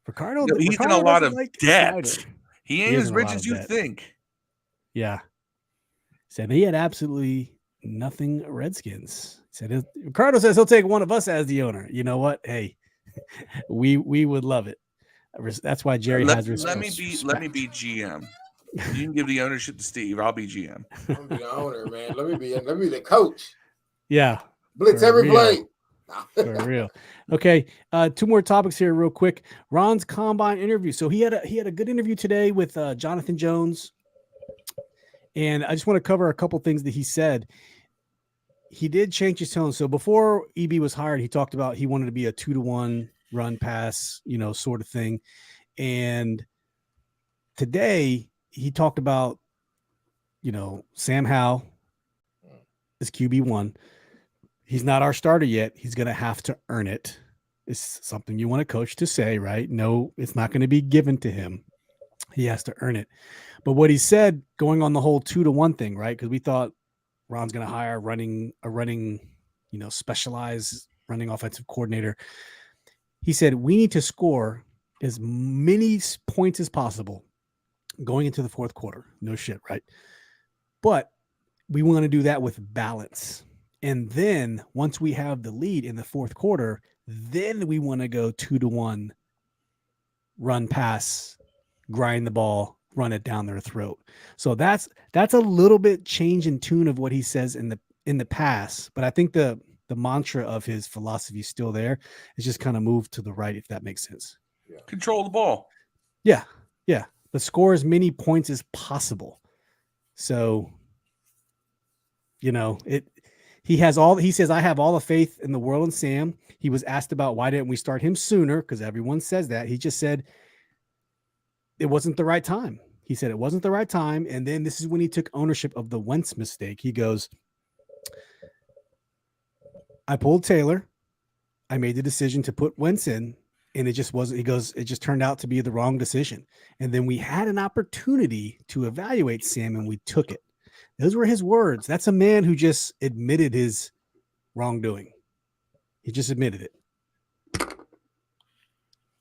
Ricardo, he's in a lot of debt. Snyder. He ain't as rich as you think. Yeah. Said he had absolutely nothing Redskins. Said Ricardo says he'll take one of us as the owner. You know what? Hey, we would love it. That's why Jerry has respect. Let me be GM. You can give the ownership to Steve. I'll be GM. I'm the owner, man. Let me be the coach. Yeah. Blitz every play. For real. Okay. 2 more topics here real quick. Ron's combine interview. So he had a good interview today with Jonathan Jones. And I just want to cover a couple things that he said. He did change his tone. So before EB was hired, he talked about he wanted to be a 2-to-1 run pass, sort of thing. And today he talked about, Sam Howell is QB1. He's not our starter yet. He's going to have to earn it. It's something you want a coach to say, right? No, it's not going to be given to him. He has to earn it. But what he said, going on the whole 2-to-1 thing, right? Because we thought Ron's going to hire a running, specialized running offensive coordinator. He said, we need to score as many points as possible going into the fourth quarter. No shit, right? But we want to do that with balance. And then once we have the lead in the fourth quarter, then we want to go 2-to-1 run pass, grind the ball, run it down their throat. So that's a little bit change in tune of what he says in the past. But I think the mantra of his philosophy is still there. It's just kind of moved to the right, if that makes sense. Yeah. Control the ball. Yeah. Yeah. But score as many points as possible. So, he says, I have all the faith in the world in Sam. He was asked about why didn't we start him sooner? Because everyone says that. He just said it wasn't the right time. He said it wasn't the right time. And then this is when he took ownership of the Wentz mistake. He goes, I pulled Taylor. I made the decision to put Wentz in, and it just wasn't. He goes, it just turned out to be the wrong decision. And then we had an opportunity to evaluate Sam, and we took it. Those were his words. That's a man who just admitted his wrongdoing. He just admitted it.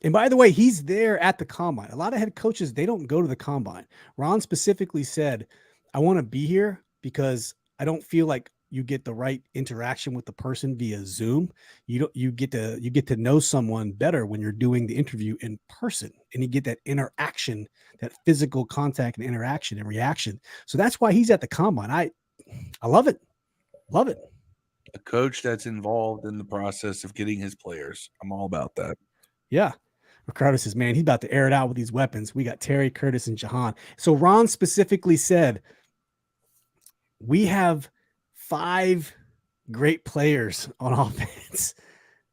And by the way, he's there at the combine. A lot of head coaches, they don't go to the combine. Ron specifically said, I want to be here because I don't feel like you get the right interaction with the person via Zoom. You get to know someone better when you're doing the interview in person, and you get that interaction, that physical contact and interaction and reaction. So that's why he's at the combine. I love it. Love it. A coach that's involved in the process of getting his players. I'm all about that. Yeah. Ricardo says, man, he's about to air it out with these weapons. We got Terry, Curtis, and Jahan. So Ron specifically said, we have 5 great players on offense.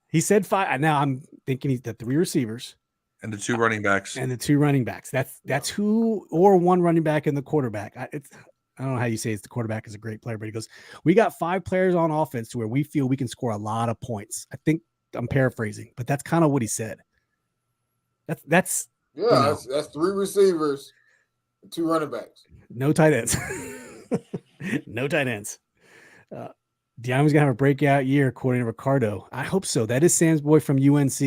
He said 5. Now I'm thinking he's the 3 receivers and the 2 running backs. And the 2 running backs. That's who, or 1 running back and the quarterback. I don't know how you say it's the quarterback is a great player, but he goes, we got 5 players on offense to where we feel we can score a lot of points. I think I'm paraphrasing, but that's kind of what he said. That's 3 receivers, 2 running backs. No tight ends. No tight ends. Deion's gonna have a breakout year according to Ricardo. I hope so. That is Sam's boy from UNC.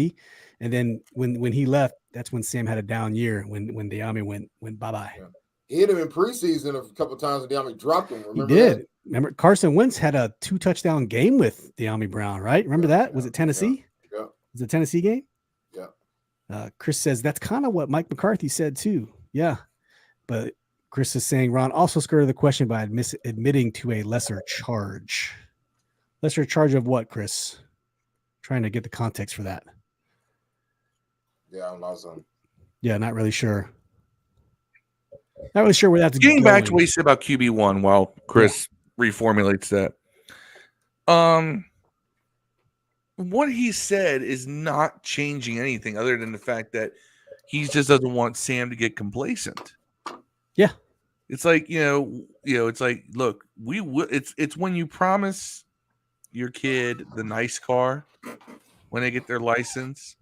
And then when he left, that's when Sam had a down year when Deami went bye-bye. Yeah. He hit him in preseason a couple of times and Deami dropped him. Remember he did. that? Remember Carson Wentz had a 2-touchdown game with Deami Brown, right? Remember that? Was it Tennessee? Yeah. Was it a Tennessee game? Yeah. Chris says that's kind of what Mike McCarthy said too. Yeah. But Chris is saying Ron also skirted the question by admitting to a lesser charge. Lesser charge of what, Chris? Trying to get the context for that. Yeah, I'm lost on. Yeah, not really sure. Not really sure where that's Getting going. back to what he said about QB1 while Chris reformulates that. What he said is not changing anything other than the fact that he just doesn't want Sam to get complacent. Yeah. It's like, it's like, look, it's when you promise your kid the nice car when they get their license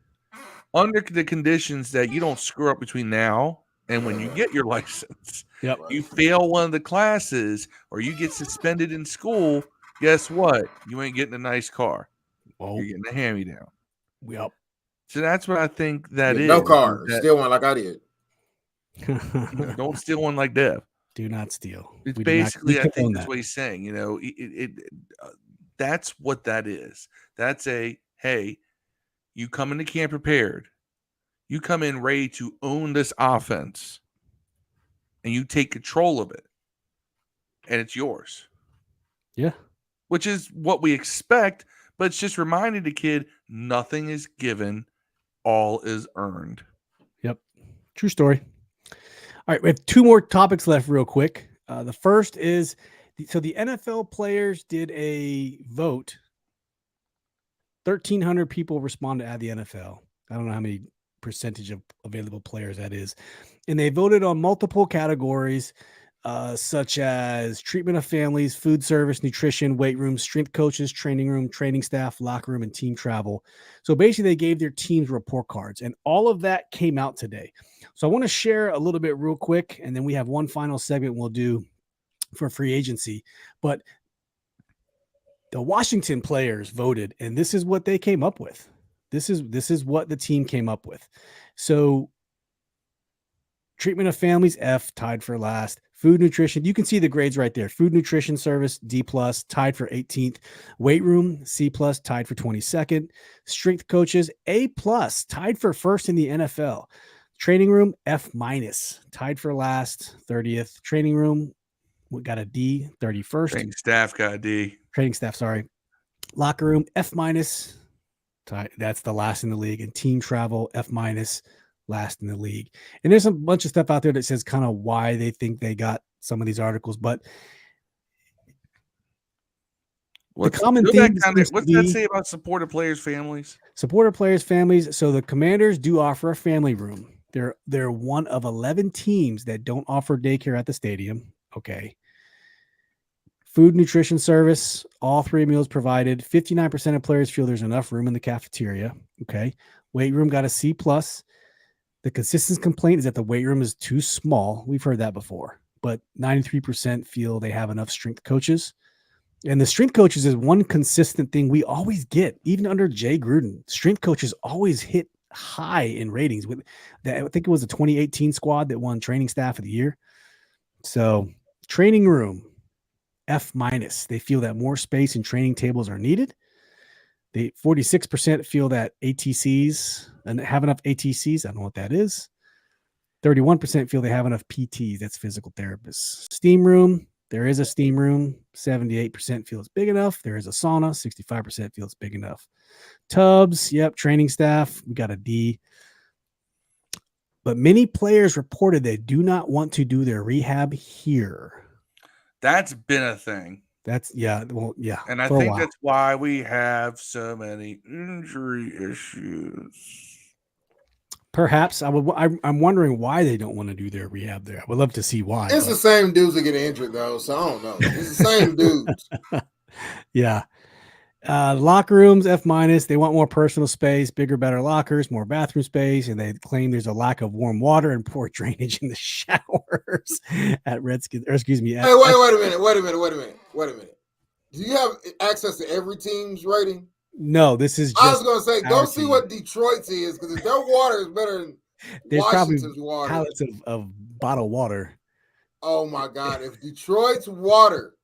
under the conditions that you don't screw up between now and when you get your license. Yep. You fail one of the classes or you get suspended in school, guess what? You ain't getting a nice car. Oh. You're getting a hand-me-down. Yep. So that's what I think that is. No car. Steal one like I did. Don't steal one like Dev. Do not steal. It's basically, I think that's what he's saying. That's what that is. That's hey, you come into camp prepared. You come in ready to own this offense. And you take control of it. And it's yours. Yeah. Which is what we expect, but it's just reminding the kid nothing is given, all is earned. Yep. True story. All right, we have 2 more topics left real quick. The first is, so the NFL players did a vote. 1,300 people responded at the NFL. I don't know how many percentage of available players that is. And they voted on multiple categories, such as treatment of families, food service, nutrition, weight room, strength coaches, training room, training staff, locker room, and team travel. So basically they gave their teams report cards, and all of that came out today. So I want to share a little bit real quick, and then we have one final segment we'll do for free agency. But the Washington players voted, and this is what they came up with. This is what the team came up with. So treatment of families, F, tied for last. Food nutrition, you can see the grades right there. Food nutrition service, D+, tied for 18th. Weight room, C+, tied for 22nd. Strength coaches, A+, tied for first in the NFL. Training room, F-, tied for last, 30th. Training room, we got a D, 31st. Training staff got a D. Training staff, sorry. Locker room, F-, tied, that's the last in the league. And team travel, F-, last in the league. And there's a bunch of stuff out there that says kind of why they think they got some of these articles, but the common theme. What's that say about supporter players' families? Supporter players' families. So the Commanders do offer a family room. They're one of 11 teams that don't offer daycare at the stadium. Okay. Food nutrition service, all 3 meals provided. 59% of players feel there's enough room in the cafeteria. Okay. Weight room got a C+. The consistent complaint is that the weight room is too small. We've heard that before, but 93% feel they have enough strength coaches. And the strength coaches is one consistent thing we always get, even under Jay Gruden. Strength coaches always hit high in ratings. With that, I think it was the 2018 squad that won training staff of the year. So training room, F-. They feel that more space and training tables are needed. They 46% feel that ATCs and have enough ATCs. I don't know what that is. 31% feel they have enough PTs. That's physical therapists. Steam room. There is a steam room. 78% feel it's big enough. There is a sauna. 65% feel it's big enough. Tubs. Yep. Training staff. We got a D. But many players reported they do not want to do their rehab here. That's been a thing. And I think that's why we have so many injury issues. Perhaps I'm wondering why they don't want to do their rehab there. I would love to see why. It's the same dudes that get injured though, so I don't know. It's the same dudes. Yeah. Locker rooms, F-. They want more personal space, bigger, better lockers, more bathroom space, and they claim there's a lack of warm water and poor drainage in the showers at Redskins. Or excuse me. Wait a minute. Do you have access to every team's rating? No, this is just. I was going to say, go see what Detroit's is, because if their water is better than There's probably Washington's water. pallets of bottled water. Oh my God! If Detroit's water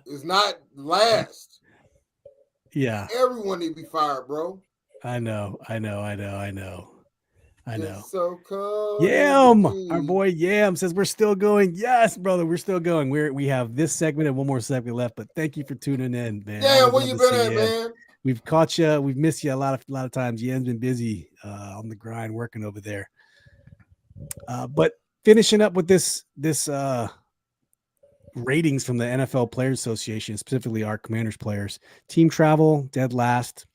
is not last, Yeah, everyone need to be fired, bro. I know. It's so cold. Yam, our boy Yam says we're still going. Yes, brother, we're still going. We have this segment and one more segment left, but thank you for tuning in, man. Yeah, where you been at, man? We've caught you. We've missed you a lot of times. Yam's been busy on the grind working over there. But finishing up with this ratings from the NFL Players Association, specifically our Commanders players. Team travel, dead last.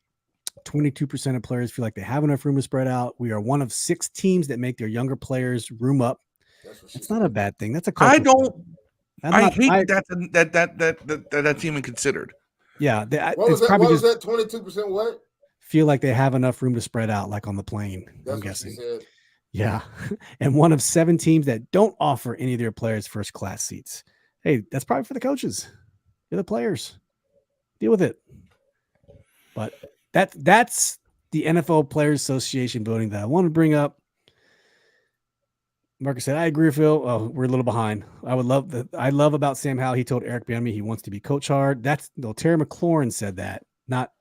22% of players feel like they have enough room to spread out. We are one of 6 teams that make their younger players room up. That's not a bad thing. That's a I hate that's even considered. Yeah. What was that? 22% what? Feel like they have enough room to spread out, like on the plane. That's I'm guessing. Said. Yeah. And one of 7 teams that don't offer any of their players first class seats. Hey, that's probably for the coaches. You're the players. Deal with it. But that's the NFL Players Association voting that I want to bring up. Marcus said, I agree with Phil. Oh, we're a little behind. I love about Sam Howell. He told Eric Bieniemy he wants to be coach hard. Terry McLaurin said that, not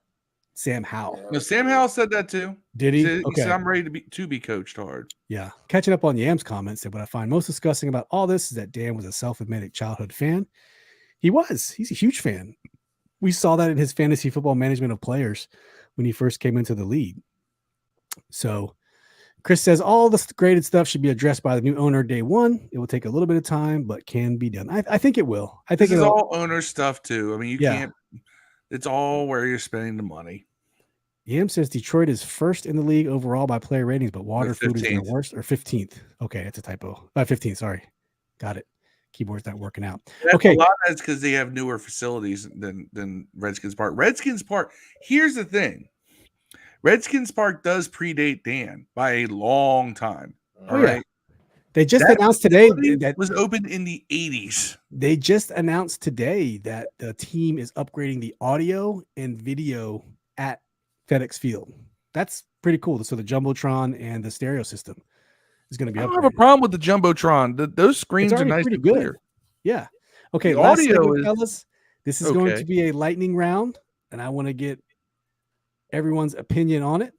Sam Howell. No, Sam Howell said that too. Did he? He okay. said, I'm ready to be coached hard. Yeah. Catching up on Yam's comments, said what I find most disgusting about all this is that Dan was a self-admitted childhood fan. He was. He's a huge fan. We saw that in his fantasy football management of players when he first came into the league. So Chris says all the graded stuff should be addressed by the new owner day one. It will take a little bit of time, but can be done. I think it will. I think it's all owner stuff too. I mean, you can't. It's all where you're spending the money. Yam says Detroit is first in the league overall by player ratings, but water food is their worst, or 15th. Okay, it's a typo. 15th, sorry. Got it. Keyboard's not working out. Okay. A lot of that's because they have newer facilities than Redskins Park. Redskins Park, here's the thing. Redskins Park does predate Dan by a long time. All right. They just announced today that was opened in the 80s. They just announced today that the team is upgrading the audio and video at FedEx Field. That's pretty cool. So the Jumbotron and the stereo system is going to be upgraded. I don't have a problem with the Jumbotron. Those screens are nice and clear. Yeah. Okay. The last audio segment, fellas. This is going to be a lightning round, and I want to get everyone's opinion on it.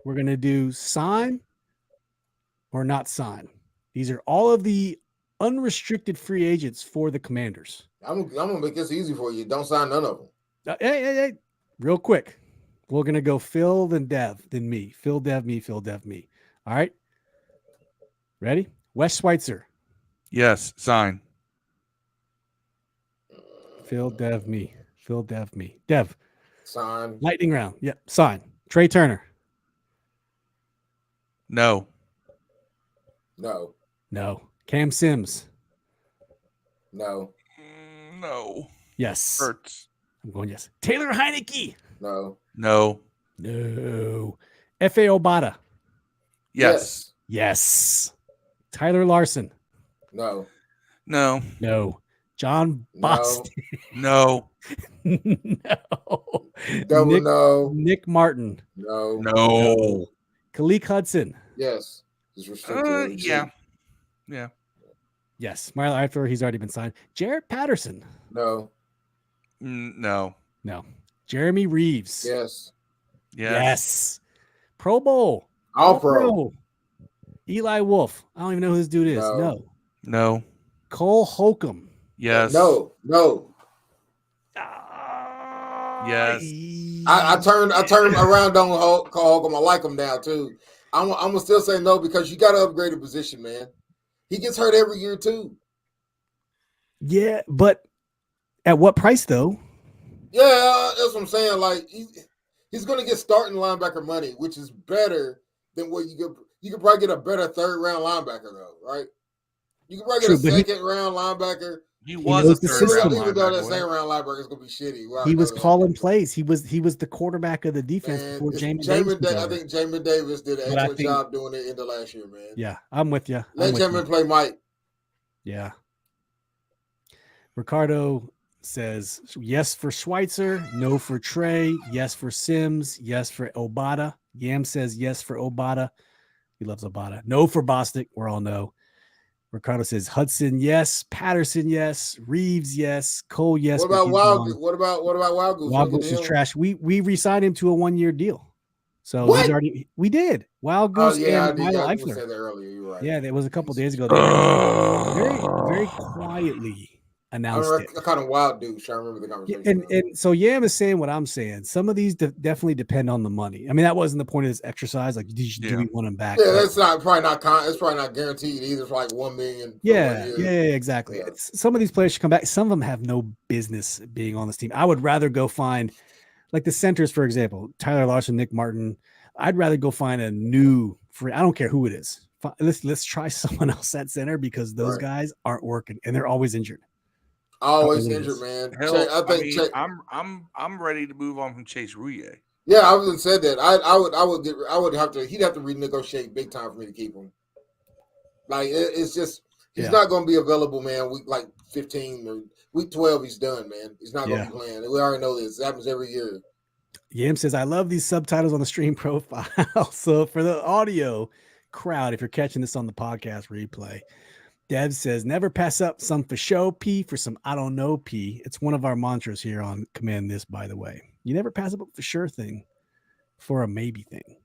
We're going to do sign or not sign. These are all of the unrestricted free agents for the Commanders. I'm going to make this easy for you. Don't sign none of them. Hey. Real quick. We're going to go Phil, then Dev, then me. Phil, Dev, me, Phil, Dev, me. All right. Ready? Wes Schweitzer. Yes, sign. Phil, Dev, me. Phil, Dev, me. Dev. Sign. Lightning round. Yep. Sign. Trey Turner. No. Cam Sims. No. No. Yes. Hurts. I'm going yes. Taylor Heineke. No. F.A. Obata. Yes. Tyler Larson. No. John Boston. No. Nick Martin. No. Khaleke Hudson. Yes. Yeah. Yes. Marlon Eifler, he's already been signed. Jarrett Patterson. No. Jeremy Reeves. Yes. Pro Bowl. All pro. Eli Wolf. I don't even know who this dude is. No. Cole Holcomb. Yes. No. Yes. I turned around on Cole Holcomb. I like him now too. I'm gonna still say no because you got to upgrade the position, man. He gets hurt every year too. Yeah, but at what price though? Yeah, that's what I'm saying. Like he's going to get starting linebacker money, which is better than what you could probably get a better third round linebacker though, right? You could probably get a second round linebacker. He was a third round linebacker. Even though that linebacker. second round linebacker is going to be shitty. He was calling plays. He was the quarterback of the defense before Jamin Davis. I think Jamin Davis did an excellent job doing it in the last year, man. Yeah, I'm with you. Let Jamin play Mike. Yeah. Ricardo says yes for Schweitzer, no for Trey, yes for Sims, yes for Obata. Yam says yes for Obata, He loves Obata. No for Bostic. We're all no. Ricardo says Hudson, yes. Patterson, yes. Reeves, yes. Cole, yes. What about Wild? What about Wild Goose? Wild Goose is trash. We re-signed him to a 1-year deal. So what? he's already. We did. Wild Goose and Milo Eifler. Said that earlier. You're right. Yeah, that was a couple days ago. They very, very quietly announced it. Kind of wild douche. I remember the conversation. And so Yam is saying what I'm saying. Some of these definitely depend on the money. I mean, that wasn't the point of this exercise. Like, do we want him back? Yeah, that's probably not guaranteed either. It's like $1 million. Yeah, exactly. Yeah. Some of these players should come back. Some of them have no business being on this team. I would rather go find, like the centers, for example, Tyler Larson, Nick Martin. I'd rather go find a new free. I don't care who it is. Let's try someone else at center because those guys aren't working and they're always injured. Always injured, man. Hell, I'm ready to move on from Chase Rouillet. Yeah, I was said that. He'd have to renegotiate big time for me to keep him. Like it's just he's not going to be available, man. Week like 15 or week 12, he's done, man. He's not going to be playing. We already know this. It happens every year. Yam says, I love these subtitles on the stream profile. So for the audio crowd, if you're catching this on the podcast replay, Dev says, never pass up some for show P for some I don't know P. It's one of our mantras here on Command This, by the way. You never pass up a for sure thing for a maybe thing.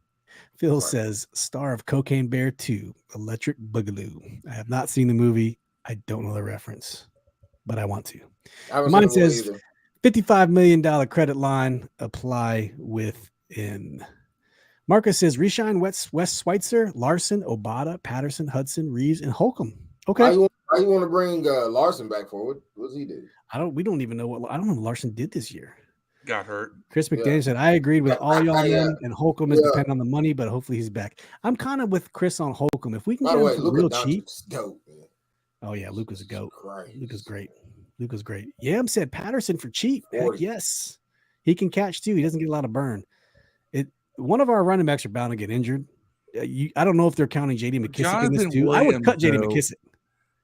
Phil says, star of Cocaine Bear 2, Electric Boogaloo. I have not seen the movie. I don't know the reference, but I want to. Mine says, $55 million credit line apply within. Marcus says, Reshine, West Schweitzer, Larson, Obata, Patterson, Hudson, Reeves, and Holcomb. Okay. How you want to bring Larson back forward? What does he do? We don't even know I don't know what Larson did this year. Got hurt. Chris McDaniel said, I agreed with all y'all men, and Holcomb is dependent on the money, but hopefully he's back. I'm kind of with Chris on Holcomb. If we can get him for real cheap. Dope, man. Oh, yeah. Luke was a goat. Luke is great. Yam said Patterson for cheap. Heck yes. He can catch too. He doesn't get a lot of burn. One of our running backs are bound to get injured. I don't know if they're counting J.D. McKissick in this too. I would cut J.D. McKissick.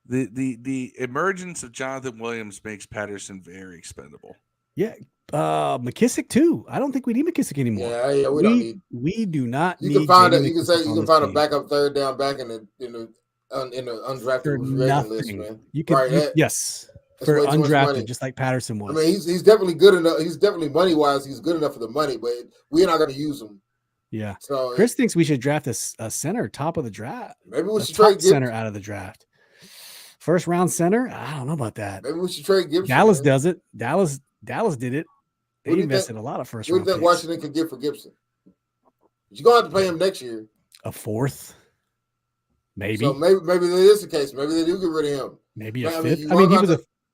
The emergence of Jonathan Williams makes Patterson very expendable. Yeah. McKissick too. I don't think we need McKissick anymore. Yeah, we don't need. We do not need. You can find a backup third down back in the undrafted list, man. You can yes. For undrafted, just like Patterson was. I mean, he's definitely good enough. He's definitely money wise. He's good enough for the money, but we're not going to use him. Yeah. So Chris thinks we should draft a center top of the draft. Maybe we should trade center out of the draft. First round center. I don't know about that. Maybe we should trade Gibson. Dallas does it. Dallas did it. They invested a lot of first round. What do you think Washington could get for Gibson? You're going to have to pay him next year. A fourth. Maybe. So maybe that is the case. Maybe they do get rid of him. Maybe a fifth.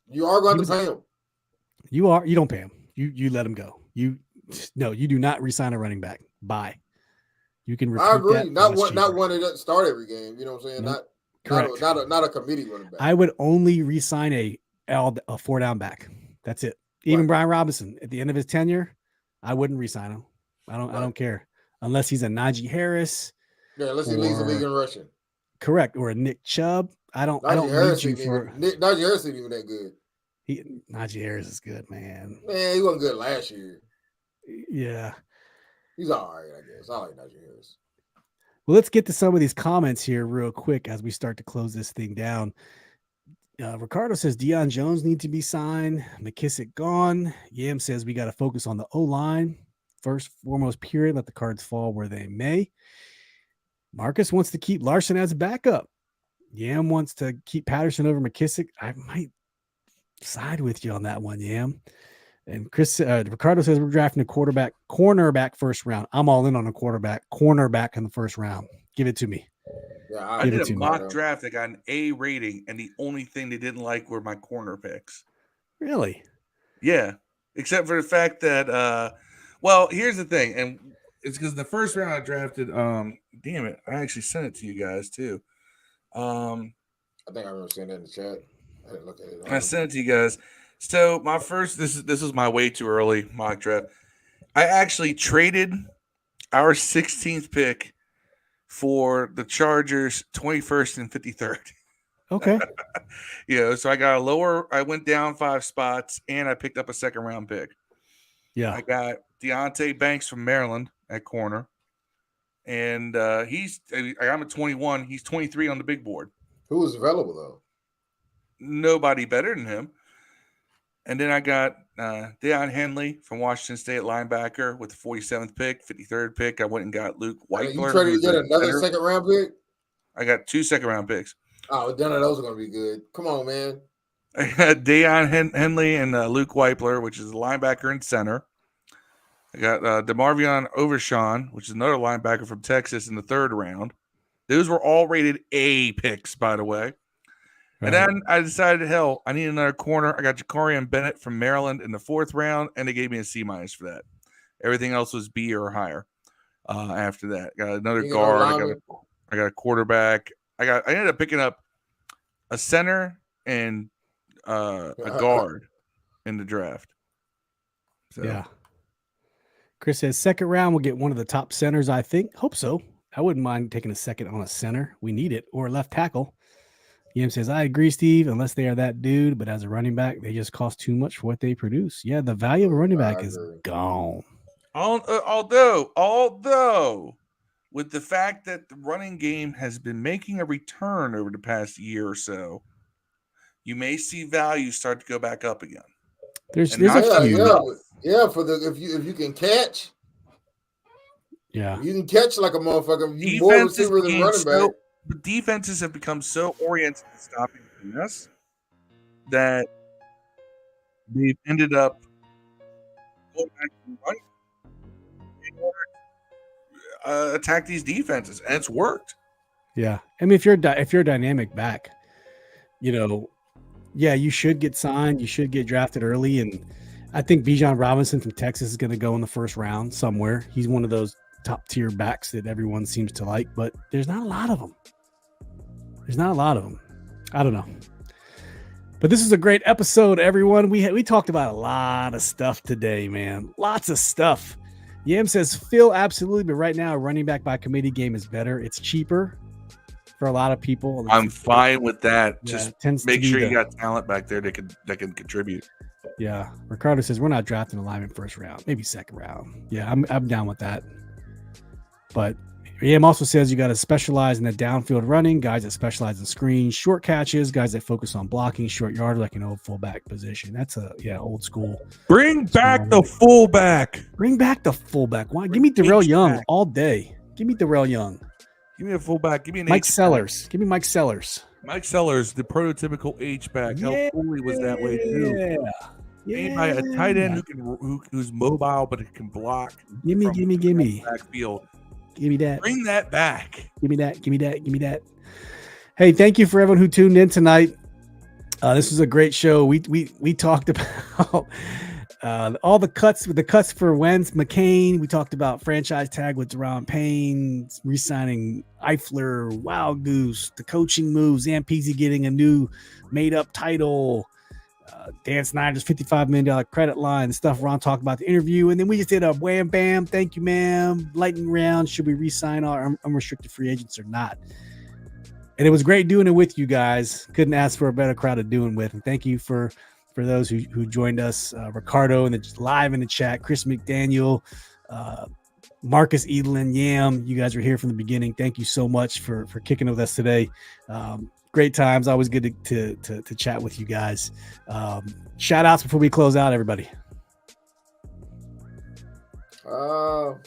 You are going to pay him. You don't pay him. You let him go. You do not re-sign a running back. Bye. You can. I agree. Not one that doesn't start every game. You know what I'm saying? Nope. Not a committee running back. I would only re-sign a 4-down back. That's it. Even Brian Robinson at the end of his tenure, I wouldn't re-sign him. I don't care unless he's a Najee Harris. Yeah, unless he leads the league in rushing. Correct, or a Nick Chubb. I don't need you for Najee Harris isn't even that good. Najee Harris is good, man. Man, he wasn't good last year. Yeah. He's all right, I guess. I like Najee Harris. Well, let's get to some of these comments here real quick as we start to close this thing down. Ricardo says Deion Jones needs to be signed. McKissick gone. Yam says we got to focus on the O-line. First, foremost, period. Let the cards fall where they may. Marcus wants to keep Larson as a backup. Yam wants to keep Patterson over McKissick. I might side with you on that one, Yam. And Ricardo says we're drafting a cornerback first round. I'm all in on a cornerback in the first round. Give it to me. Yeah, I did a mock draft that got an A rating, and the only thing they didn't like were my corner picks. Really? Yeah, except for the fact that, well, here's the thing, and it's because the first round I drafted, damn it, I actually sent it to you guys too. I think I remember seeing that in the chat. I didn't look at it. I sent it to you guys. So my first, this is my way too early mock draft. I actually traded our 16th pick for the Chargers 21st and 53rd. Okay. So I went down 5 spots and I picked up a second round pick. Yeah. I got Deontay Banks from Maryland at corner. And I'm at 21. He's 23 on the big board. Who was available though? Nobody better than him. And then I got Daron Henley from Washington State linebacker with the 47th pick, 53rd pick. I went and got Luke Whitler. You traded to get another second round pick? I got 2 second round picks. Oh, none of those are going to be good. Come on, man. I got Daron Henley and Luke Whitler, which is a linebacker and center. I got DeMarvion Overshawn, which is another linebacker from Texas in the 3rd round. Those were all rated A picks, by the way. And then I decided, hell, I need another corner. I got Jacarian Bennett from Maryland in the 4th round, and they gave me a C- for that. Everything else was B or higher. After that, got another guard. I got a quarterback. I ended up picking up a center and a guard in the draft. So. Yeah. Chris says 2nd round we'll get one of the top centers. I think. Hope so. I wouldn't mind taking a second on a center. We need it, or a left tackle. Yam says, I agree, Steve, unless they are that dude, but as a running back, they just cost too much for what they produce. Yeah, the value of a running back is gone. Although, with the fact that the running game has been making a return over the past year or so, you may see value start to go back up again. There's a few. Yeah, for the if you can catch. Yeah. You can catch like a motherfucker. You more receiver than running back. The defenses have become so oriented to stopping us that they've ended up going back to running in order to attack these defenses, and it's worked. Yeah, I mean, if you're a dynamic back, you should get signed. You should get drafted early, and I think Bijan Robinson from Texas is going to go in the 1st round somewhere. He's one of those top tier backs that everyone seems to like, but there's not a lot of them. I don't know. But this is a great episode, everyone. We talked about a lot of stuff today, man. Lots of stuff. Yam says, Phil, absolutely. But right now, a running back by committee game is better. It's cheaper for a lot of people. I'm fine with that. Just make sure you got talent back there that can contribute. Yeah. Ricardo says, we're not drafting a lineman 1st round, maybe 2nd round. Yeah, I'm down with that. But Yam also says you got to specialize in the downfield running, guys that specialize in screens, short catches, guys that focus on blocking, short yard, like an old fullback position. That's old school. Bring back the fullback. Why? Give me Darrell Young all day. Give me Darrell Young. Give me a fullback. Give me an Mike Sellers. Give me Mike Sellers. Mike Sellers, the prototypical H-back. How Foley was that way too. Yeah. By a tight end who's mobile but it can block. Give me. Backfield. Give me that. Bring that back. Give me that. Hey, thank you for everyone who tuned in tonight. This was a great show. We talked about all the cuts for Wentz, McCain. We talked about franchise tag with Daron Payne, re-signing Eifler, Wild Goose, the coaching moves, Zampese getting a new made-up title, Dan Snyder's $55 million credit line, the stuff Ron talked about the interview. And then we just did a wham, bam, thank you, ma'am, lightning round. Should we re-sign our unrestricted free agents or not? And it was great doing it with you guys. Couldn't ask for a better crowd to do it with. And thank you for those who joined us, Ricardo live in the chat, Chris McDaniel, Marcus Edelin, Yam. You guys were here from the beginning. Thank you so much for kicking with us today. Great times. Always good to chat with you guys. Shout outs before we close out, everybody. Shout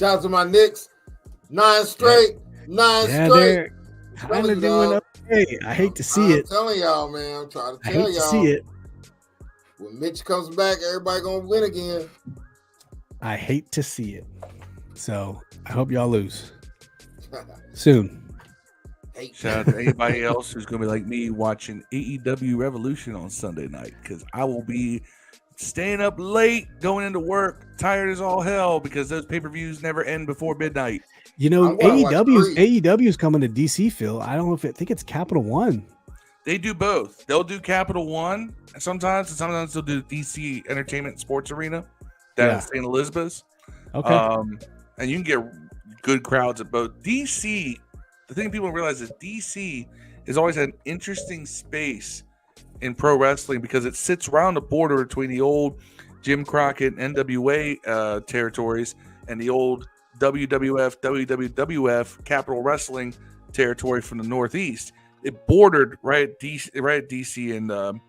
out to my Knicks. 9 straight. 9 straight. They're kind of doing okay. I hate to see it. I'm telling y'all, man. I'm trying to tell y'all. I hate to see it. When Mitch comes back, everybody gonna win again. I hate to see it. So I hope y'all lose soon. Shout out to anybody else who's going to be like me watching AEW Revolution on Sunday night, because I will be staying up late, going into work, tired as all hell, because those pay-per-views never end before midnight. AEW is coming to DC, Phil. I don't know I think it's Capital One. They do both. They'll do Capital One sometimes, and sometimes they'll do DC Entertainment Sports Arena down in St. Elizabeth's. Okay. And you can get good crowds at both. DC, the thing people don't realize is DC has always had an interesting space in pro wrestling because it sits around the border between the old Jim Crockett NWA territories and the old WWF, WWF, Capital Wrestling territory from the Northeast. It bordered right at DC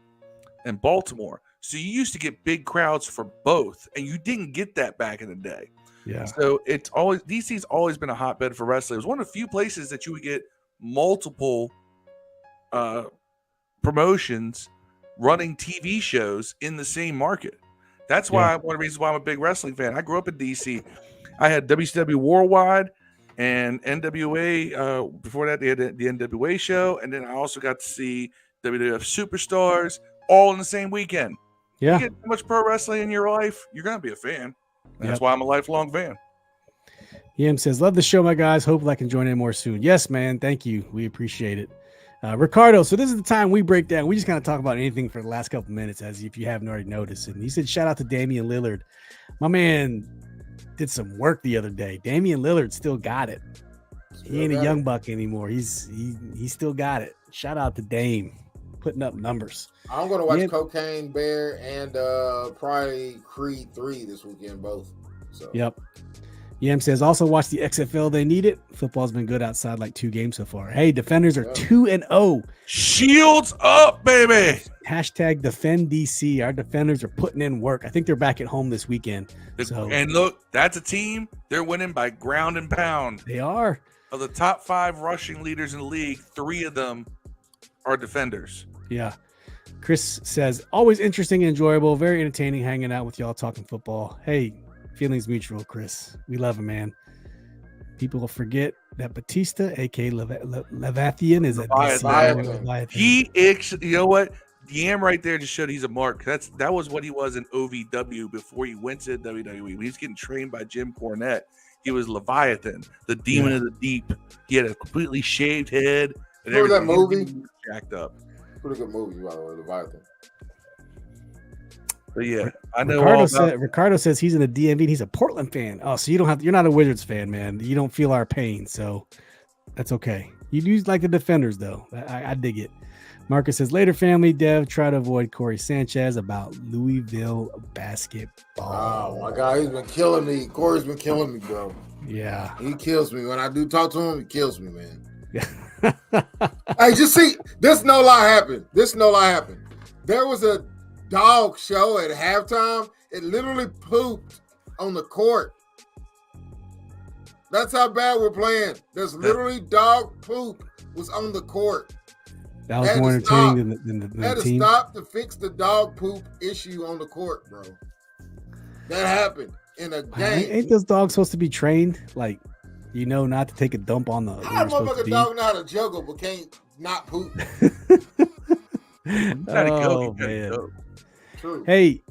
and Baltimore. So you used to get big crowds for both, and you didn't get that back in the day. Yeah. So DC's always been a hotbed for wrestling. It was one of the few places that you would get multiple promotions running TV shows in the same market. That's why one of the reasons why I'm a big wrestling fan. I grew up in DC. I had WCW Worldwide and NWA. Before that, they had the NWA show, and then I also got to see WWF Superstars all in the same weekend. Yeah. You get so much pro wrestling in your life, you're gonna be a fan. That's why I'm a lifelong fan. Yam says, love the show, my guys. Hope I can join in more soon. Yes, man. Thank you. We appreciate it. Ricardo, so this is the time we break down. We just kind of talk about anything for the last couple minutes, as if you haven't already noticed. And he said, shout out to Damian Lillard. My man did some work the other day. Damian Lillard still got it. He ain't a young buck anymore. He still got it. Shout out to Dame, putting up numbers. I'm going to watch Cocaine Bear and probably Creed 3 this weekend, both. So. Yep. Yam says, also watch the XFL. They need it. Football's been good outside like 2 games so far. Hey, Defenders are 2-0. Shields up, baby. Hashtag Defend DC. Our Defenders are putting in work. I think they're back at home this weekend. And look, that's a team. They're winning by ground and pound. They are. Of the top 5 rushing leaders in the league, 3 of them are Defenders. Yeah. Chris says, always interesting and enjoyable. Very entertaining hanging out with y'all talking football. Hey, feelings mutual, Chris. We love him, man. People will forget that Batista, a.k.a. Leviathan, is a Leviathan. He actually, you know what? Yam right there just showed he's a mark. That was what he was in OVW before he went to WWE. When he was getting trained by Jim Cornette, he was Leviathan, the demon of the deep. He had a completely shaved head. And remember that movie? Jacked up. Pretty good movie, by the way, Leviathan. But yeah, I know. Ricardo says he's in the DMV and he's a Portland fan. Oh, so you're not a Wizards fan, man. You don't feel our pain, so that's okay. You do like the Defenders, though. I dig it. Marcus says, later, family. Dev, try to avoid Corey Sanchez about Louisville basketball. Oh, my God. He's been killing me. Corey's been killing me, bro. Yeah. He kills me. When I do talk to him, he kills me, man. Hey, just see, this no lie happened. There was a dog show at halftime. It literally pooped on the court. That's how bad we're playing. There's literally dog poop was on the court. That was more entertaining than the team. Had to stop to fix the dog poop issue on the court, bro. That happened in a game. Ain't those dogs supposed to be trained? Like, not to take a dump on the. How a motherfucking dog know how to juggle but can't not poop? Oh, man. True. Hey,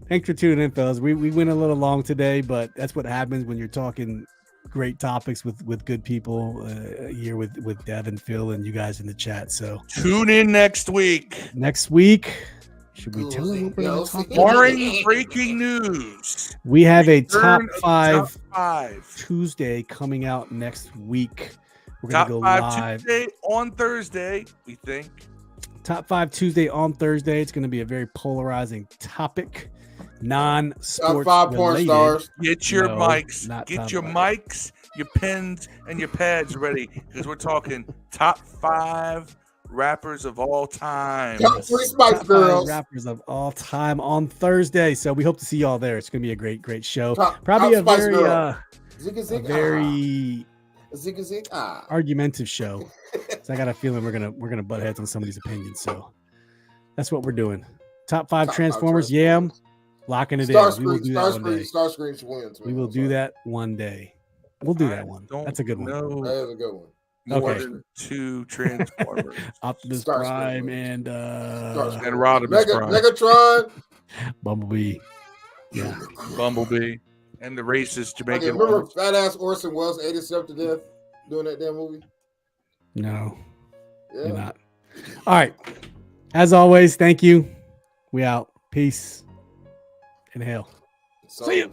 thanks for tuning in, fellas. We went a little long today, but that's what happens when you're talking great topics with good people here with Dev and Phil and you guys in the chat. So tune in next week. Should we tell them what we're going to talk about? Boring breaking news. We have a top five Tuesday coming out next week. We're going to go live. Tuesday on Thursday, we think. Top 5 Tuesday on Thursday. It's going to be a very polarizing topic. Non-sports top 5 porn stars. Get your mics. Get your mics, your pens, and your pads ready because we're talking top 5 rappers of all time. Top 3 Spice Girls. Rappers of all time on Thursday. So we hope to see y'all there. It's going to be a great, great show. Probably a very argumentative show. So I got a feeling we're gonna butt heads on some of these opinions. So that's what we're doing. Top 5 Transformers. Yam. Locking it in. We will do that one day. Starscream wins. We will do that one day. We'll do that one. That's a good one. That is a good one. More than 2 Transformers. Optimus Prime and Rodimus Prime. Megatron. Bumblebee. Yeah. Bumblebee. And the racist Jamaican. Remember fat ass Orson Welles ate himself to death doing that damn movie? No. Yeah. You're not. All right. As always, thank you. We out. Peace. Inhale. See you.